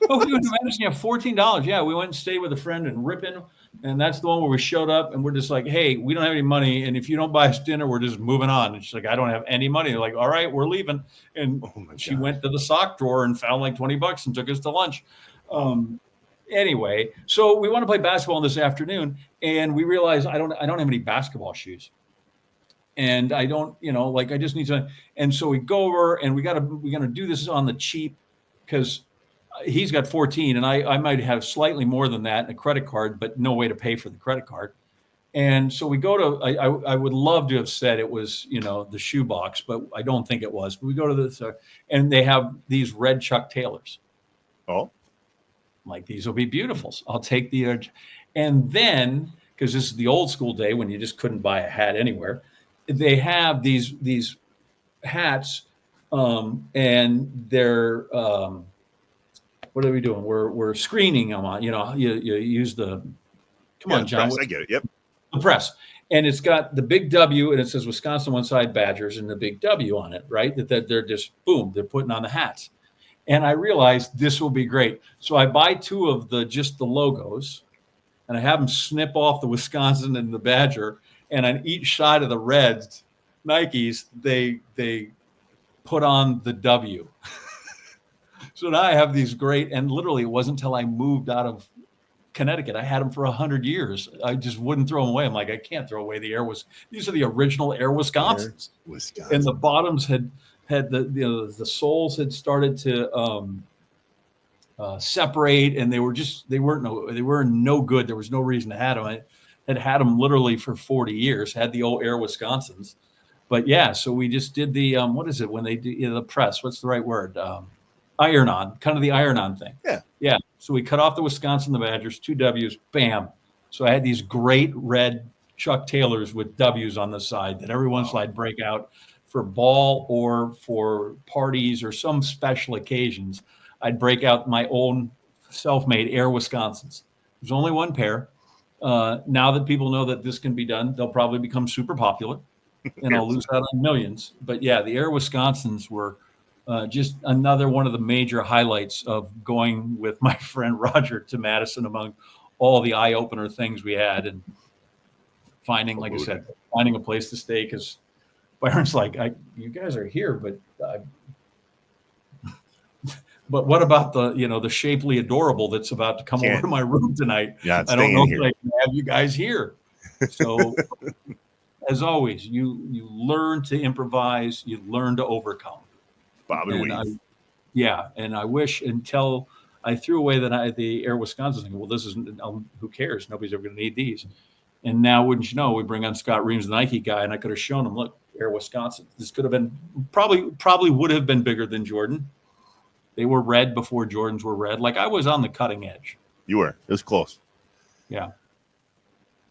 oh, we went to Madison, you have $14. Yeah, we went and stayed with a friend in Ripon. And that's the one where we showed up and we're just like, hey, we don't have any money. And if you don't buy us dinner, we're just moving on. And she's like, I don't have any money. They're like, all right, we're leaving. And she went to the sock drawer and found like $20 and took us to lunch. Anyway, so we want to play basketball this afternoon. And we realize I don't have any basketball shoes. And I don't, I just need to. And so we go over and we're going to do this on the cheap because he's got 14 and I might have slightly more than that in a credit card, but no way to pay for the credit card. And so we go to, I would love to have said it was, the shoebox, but I don't think it was. But we go to this and they have these red Chuck Taylors. Oh, like these will be beautiful. So I'll take and then, because this is the old school day when you just couldn't buy a hat anywhere. They have these hats, and they're what are we doing? We're screening them on. You use the. Come on, John. Press, I get it. Yep. The press, and it's got the big W, and it says Wisconsin one side Badgers, and the big W on it, right? That they're just they're putting on the hats, and I realized this will be great. So I buy two of just the logos, and I have them snip off the Wisconsin and the Badger. And on each side of the Reds Nikes, they put on the W. So now I have these great, and literally it wasn't until I moved out of Connecticut. I had them for 100 years. I just wouldn't throw them away. I'm like, I can't throw away the these are the original Air Wisconsins. And the bottoms had the soles had started to separate, and they were no good. There was no reason to have them. I had them literally for 40 years, had the old Air Wisconsins. But yeah, so we just did the, what is it when they do the press? What's the right word? Iron-on, kind of the iron-on thing. Yeah. Yeah. So we cut off the Wisconsin, the Badgers, 2 W's, bam. So I had these great red Chuck Taylors with W's on the side that every once in a while I'd break out for ball or for parties or some special occasions. I'd break out my own self-made Air Wisconsins. There's only one pair. Now that people know that this can be done, they'll probably become super popular and I'll lose out on millions. But yeah, the Air Wisconsins were just another one of the major highlights of going with my friend Roger to Madison among all the eye-opener things we had and finding, like I said, finding a place to stay because Byron's like, you guys are here, but what about the shapely adorable that's about to come over to my room tonight? Yeah, I don't know if I can have you guys here. So as always, you learn to improvise, you learn to overcome. Bob and Weave. And I wish until I threw away the Air Wisconsin thing. Well, this isn't, who cares? Nobody's ever going to need these. And now, wouldn't you know, we bring on Scott Reames, the Nike guy, and I could have shown him, look, Air Wisconsin. This could have been probably would have been bigger than Jordan. They were red before Jordans were red. Like, I was on the cutting edge. You were. It was close. Yeah.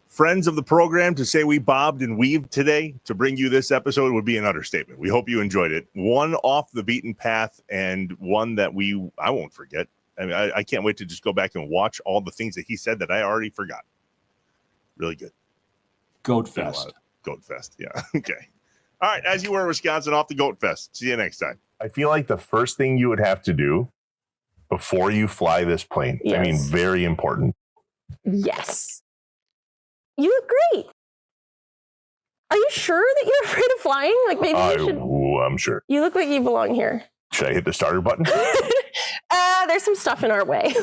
Friends of the program, to say we bobbed and weaved today to bring you this episode would be an understatement. We hope you enjoyed it. One off the beaten path, and one that I won't forget. I mean, I can't wait to just go back and watch all the things that he said that I already forgot. Really good. Goat Fest. Goat Fest. Yeah. Okay. All right. As you were, Wisconsin, off the Goat Fest. See you next time. I feel like the first thing you would have to do before you fly this plane, I mean, very important. Yes. You look great. Are you sure that you're afraid of flying? Like, maybe you should. I'm sure. You look like you belong here. Should I hit the starter button? There's some stuff in our way.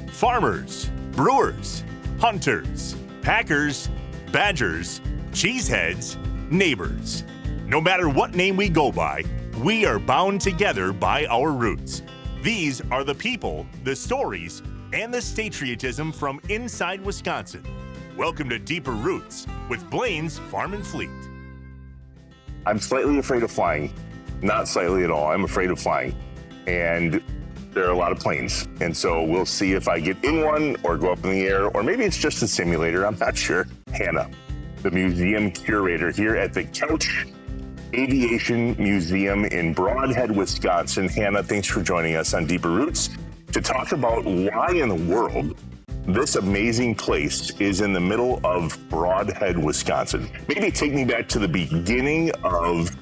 Farmers, brewers, hunters, packers, badgers, cheeseheads, neighbors. No matter what name we go by, we are bound together by our roots. These are the people, the stories, and the patriotism from inside Wisconsin. Welcome to Deeper Roots with Blaine's Farm and Fleet. I'm slightly afraid of flying. Not slightly at all. I'm afraid of flying. And there are a lot of planes. And so we'll see if I get in one or go up in the air, or maybe it's just a simulator. I'm not sure. Hannah, the museum curator here at the Couch Aviation Museum in Broadhead, Wisconsin. Hannah, thanks for joining us on Deeper Roots to talk about why in the world this amazing place is in the middle of Broadhead, Wisconsin. Maybe take me back to the beginning of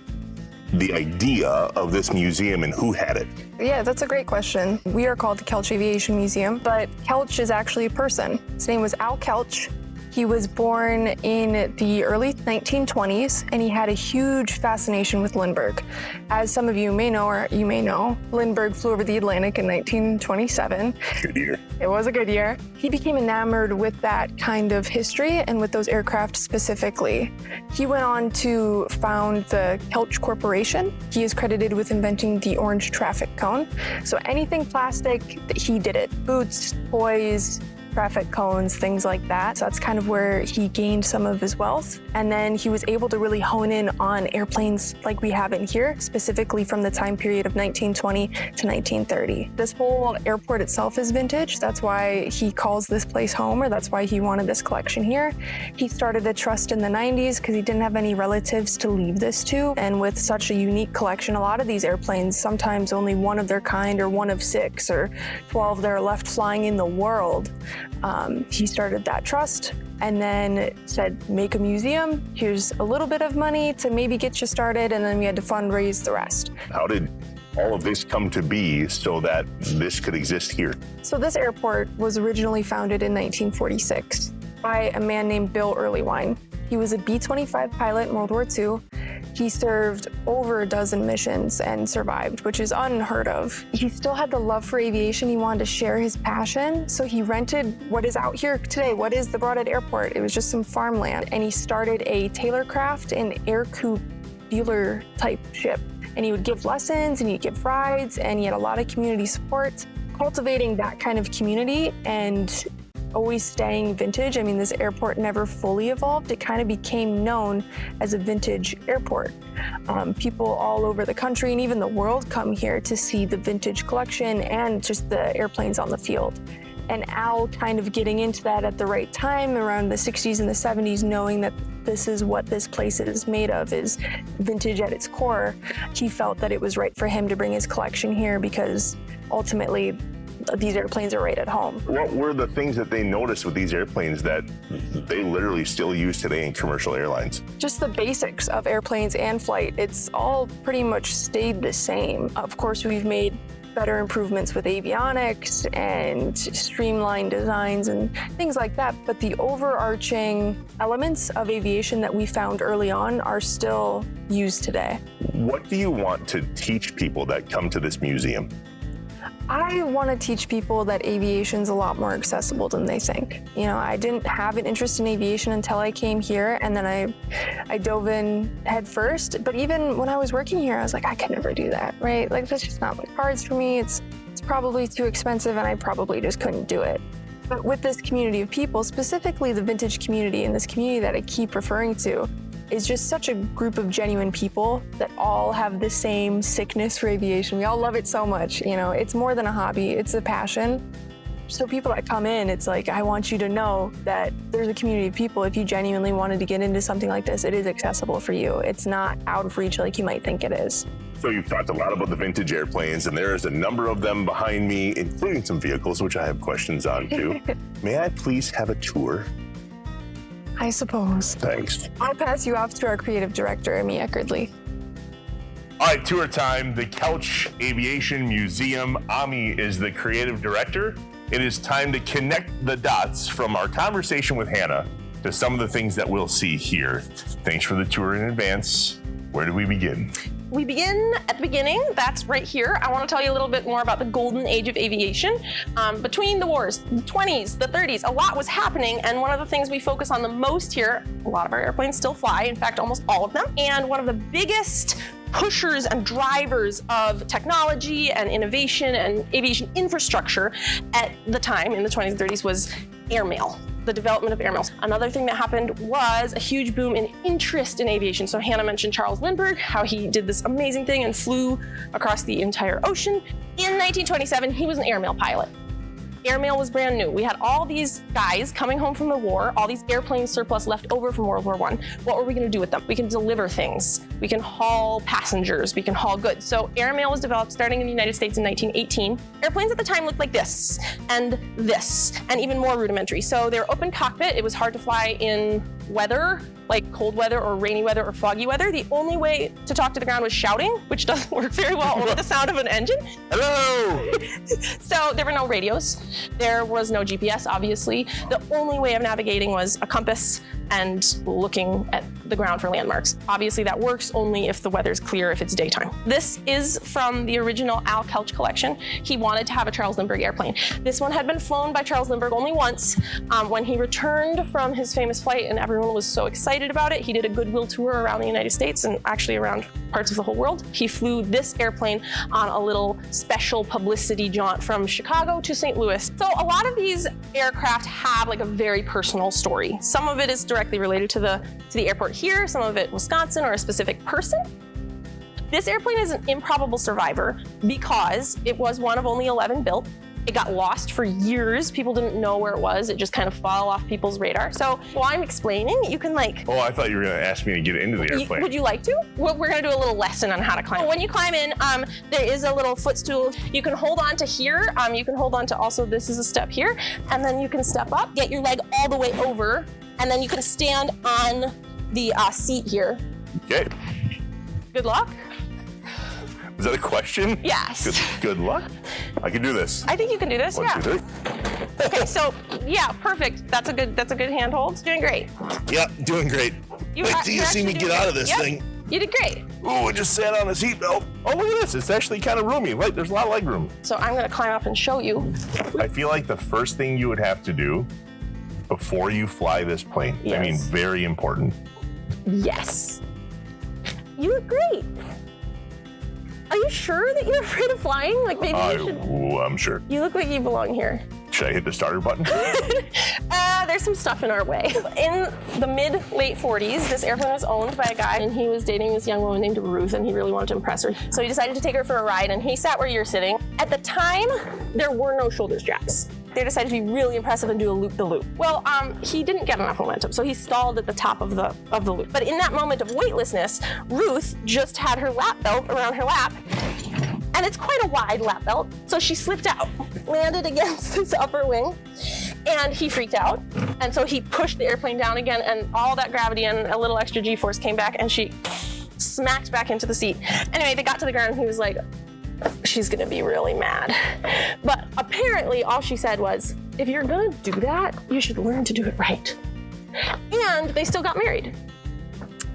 the idea of this museum and who had it. Yeah, that's a great question. We are called the Kelch Aviation Museum, but Kelch is actually a person. His name was Al Kelch. He was born in the early 1920s, and he had a huge fascination with Lindbergh. As some of you may know, or you may know, Lindbergh flew over the Atlantic in 1927. Good year. It was a good year. He became enamored with that kind of history and with those aircraft specifically. He went on to found the Kelch Corporation. He is credited with inventing the orange traffic cone. So anything plastic, he did it. Boots, toys, traffic cones, things like that. So that's kind of where he gained some of his wealth. And then he was able to really hone in on airplanes like we have in here, specifically from the time period of 1920 to 1930. This whole airport itself is vintage. That's why he calls this place home, or that's why he wanted this collection here. He started a trust in the 90s because he didn't have any relatives to leave this to. And with such a unique collection, a lot of these airplanes, sometimes only one of their kind or one of 6 or 12 that are left flying in the world. He started that trust and then said, make a museum. Here's a little bit of money to maybe get you started. And then we had to fundraise the rest. How did all of this come to be so that this could exist here? So this airport was originally founded in 1946 by a man named Bill Earlywine. He was a B-25 pilot in World War II. He served over a dozen missions and survived, which is unheard of. He still had the love for aviation. He wanted to share his passion. So he rented what is out here today. What is the Broadhead Airport? It was just some farmland. And he started a Taylorcraft and air coupe dealer type ship. And he would give lessons and he'd give rides, and he had a lot of community support. Cultivating that kind of community and always staying vintage. I mean, this airport never fully evolved. It kind of became known as a vintage airport. People all over the country and even the world come here to see the vintage collection and just the airplanes on the field. And Al kind of getting into that at the right time, around the 60s and the 70s, knowing that this is what this place is made of, is vintage at its core. He felt that it was right for him to bring his collection here because ultimately these airplanes are right at home. What were the things that they noticed with these airplanes that they literally still use today in commercial airlines? Just the basics of airplanes and flight. It's all pretty much stayed the same. Of course, we've made better improvements with avionics and streamlined designs and things like that. But the overarching elements of aviation that we found early on are still used today. What do you want to teach people that come to this museum? I want to teach people that aviation's a lot more accessible than they think. You know, I didn't have an interest in aviation until I came here, and then I dove in head first. But even when I was working here, I was like, I could never do that, right? Like, that's just not the cards for me. It's probably too expensive, and I probably just couldn't do it. But with this community of people, specifically the vintage community and this community that I keep referring to, is just such a group of genuine people that all have the same sickness for aviation. We all love it so much. You know, it's more than a hobby, it's a passion. So people that come in, it's like, I want you to know that there's a community of people. If you genuinely wanted to get into something like this, it is accessible for you. It's not out of reach like you might think it is. So you've talked a lot about the vintage airplanes, and there's a number of them behind me, including some vehicles, which I have questions on too. May I please have a tour? I suppose. Thanks. I'll pass you off to our creative director, Amy Eckerdly. All right, tour time. The Couch Aviation Museum. Ami is the creative director. It is time to connect the dots from our conversation with Hannah to some of the things that we'll see here. Thanks for the tour in advance. Where do we begin? We begin at the beginning. That's right here. I want to tell you a little bit more about the golden age of aviation. Between the wars, the 20s, the 30s, a lot was happening. And one of the things we focus on the most here, a lot of our airplanes still fly. In fact, almost all of them. And one of the biggest pushers and drivers of technology and innovation and aviation infrastructure at the time in the 20s and 30s was airmail. The development of airmails. Another thing that happened was a huge boom in interest in aviation. So Hannah mentioned Charles Lindbergh, how he did this amazing thing and flew across the entire ocean. In 1927, he was an airmail pilot. Airmail was brand new. We had all these guys coming home from the war, all these airplane surplus left over from World War I. What were we going to do with them? We can deliver things. We can haul passengers. We can haul goods. So airmail was developed starting in the United States in 1918. Airplanes at the time looked like this, and even more rudimentary. So they're open cockpit. It was hard to fly in weather, like cold weather or rainy weather or foggy weather. The only way to talk to the ground was shouting, which doesn't work very well over the sound of an engine. Hello! So there were no radios. There was no GPS, obviously. The only way of navigating was a compass and looking at the ground for landmarks. Obviously that works only if the weather's clear, if it's daytime. This is from the original Al Kelch collection. He wanted to have a Charles Lindbergh airplane. This one had been flown by Charles Lindbergh only once. When he returned from his famous flight and everyone was so excited about it, he did a goodwill tour around the United States and actually around parts of the whole world. He flew this airplane on a little special publicity jaunt from Chicago to St. Louis. So a lot of these aircraft have like a very personal story. Some of it is directly related to the airport here, some of it Wisconsin or a specific person. This airplane is an improbable survivor because it was one of only 11 built. It got lost for years. People didn't know where it was. It just kind of fell off people's radar. So while I'm explaining, you can like... Oh, I thought you were going to ask me to get into the airplane. Would you like to? We're going to do a little lesson on how to climb. When you climb in, there is a little footstool. You can hold on to here. You can hold on to also, this is a step here. And then you can step up, get your leg all the way over, and then you can stand on the seat here. Okay. Good luck. Is that a question? Yes. Good luck. I can do this. I think you can do this. 1, 2, 3. Okay, so yeah, perfect. That's a good handhold. Doing great. Yeah, doing great. Wait till you see me get out of this thing. You did great. Oh, I just sat on a seatbelt. Oh, look at this. It's actually kind of roomy. Right, there's a lot of leg room. So I'm gonna climb up and show you. I feel like the first thing you would have to do before you fly this plane, yes. I mean, very important. Yes. You look great. Are you sure that you're afraid of flying? Like maybe you should... I'm sure. You look like you belong here. Should I hit the starter button? There's some stuff in our way. In the mid-late 40s, this airplane was owned by a guy, and he was dating this young woman named Ruth, and he really wanted to impress her. So he decided to take her for a ride, and he sat where you're sitting. At the time, there were no shoulder straps. They decided to be really impressive and do a loop-the-loop. Well, he didn't get enough momentum, so he stalled at the top of the loop. But in that moment of weightlessness, Ruth just had her lap belt around her lap, and it's quite a wide lap belt, so she slipped out, landed against his upper wing, and he freaked out. And so he pushed the airplane down again, and all that gravity and a little extra G-force came back, and she smacked back into the seat. Anyway, they got to the ground, and he was like, she's gonna be really mad. But apparently all she said was, if you're gonna do that, you should learn to do it right. And they still got married.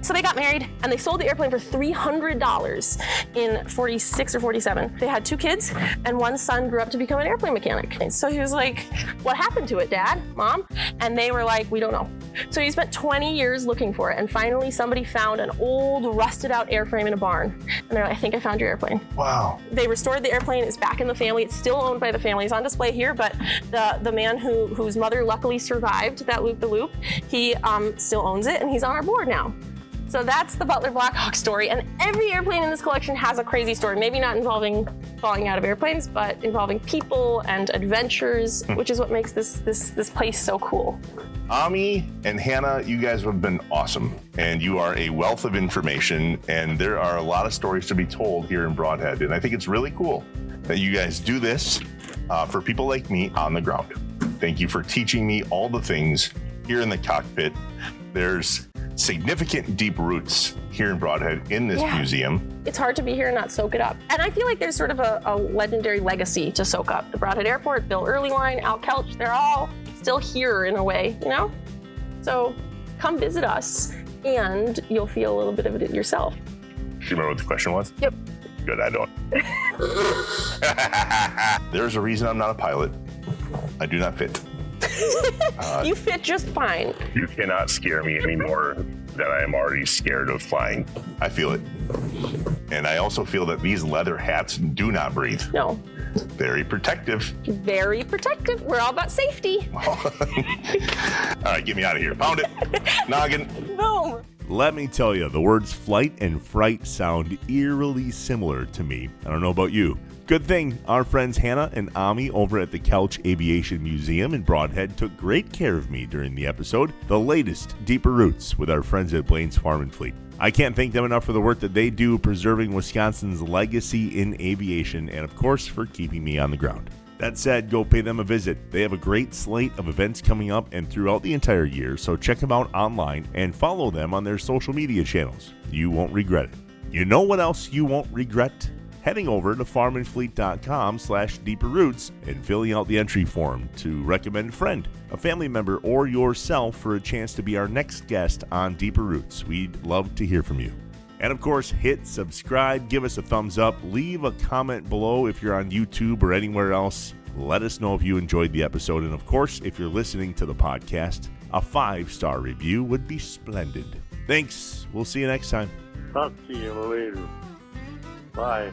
So they got married and they sold the airplane for $300 in 46 or 47. They had 2 kids and one son grew up to become an airplane mechanic. And so he was like, what happened to it, Dad, Mom? And they were like, we don't know. So he spent 20 years looking for it, and finally somebody found an old rusted out airframe in a barn. And they're like, I think I found your airplane. Wow. They restored the airplane, it's back in the family, it's still owned by the family, it's on display here, but the man whose mother luckily survived that loop-the-loop, he still owns it and he's on our board now. So that's the Butler Blackhawk story, and every airplane in this collection has a crazy story. Maybe not involving falling out of airplanes, but involving people and adventures, which is what makes this place so cool. Ami and Hannah, you guys have been awesome, and you are a wealth of information, and there are a lot of stories to be told here in Broadhead, and I think it's really cool that you guys do this for people like me on the ground. Thank you for teaching me all the things here in the cockpit. There's significant deep roots here in Broadhead in this museum. It's hard to be here and not soak it up. And I feel like there's sort of a legendary legacy to soak up. The Broadhead Airport, Bill Earlywine, Al Kelch, they're all still here in a way, you know? So come visit us and you'll feel a little bit of it yourself. Do you remember what the question was? Yep. Good, I don't. There's a reason I'm not a pilot. I do not fit. You fit just fine. You cannot scare me anymore than I am already scared of flying. I feel it. And I also feel that these leather hats do not breathe. No. Very protective. Very protective. We're all about safety. All right, get me out of here. Found it. Noggin. Boom. Let me tell you, the words flight and fright sound eerily similar to me. I don't know about you. Good thing our friends Hannah and Ami over at the Kelch Aviation Museum in Broadhead took great care of me during the episode, the latest Deeper Roots with our friends at Blaine's Farm and Fleet. I can't thank them enough for the work that they do preserving Wisconsin's legacy in aviation and, of course, for keeping me on the ground. That said, go pay them a visit. They have a great slate of events coming up and throughout the entire year, so check them out online and follow them on their social media channels. You won't regret it. You know what else you won't regret? Heading over to farmandfleet.com/deeperroots and filling out the entry form to recommend a friend, a family member, or yourself for a chance to be our next guest on Deeper Roots. We'd love to hear from you. And of course, hit subscribe, give us a thumbs up, leave a comment below if you're on YouTube or anywhere else. Let us know if you enjoyed the episode. And of course, if you're listening to the podcast, a 5-star review would be splendid. Thanks. We'll see you next time. Talk to you later. Bye.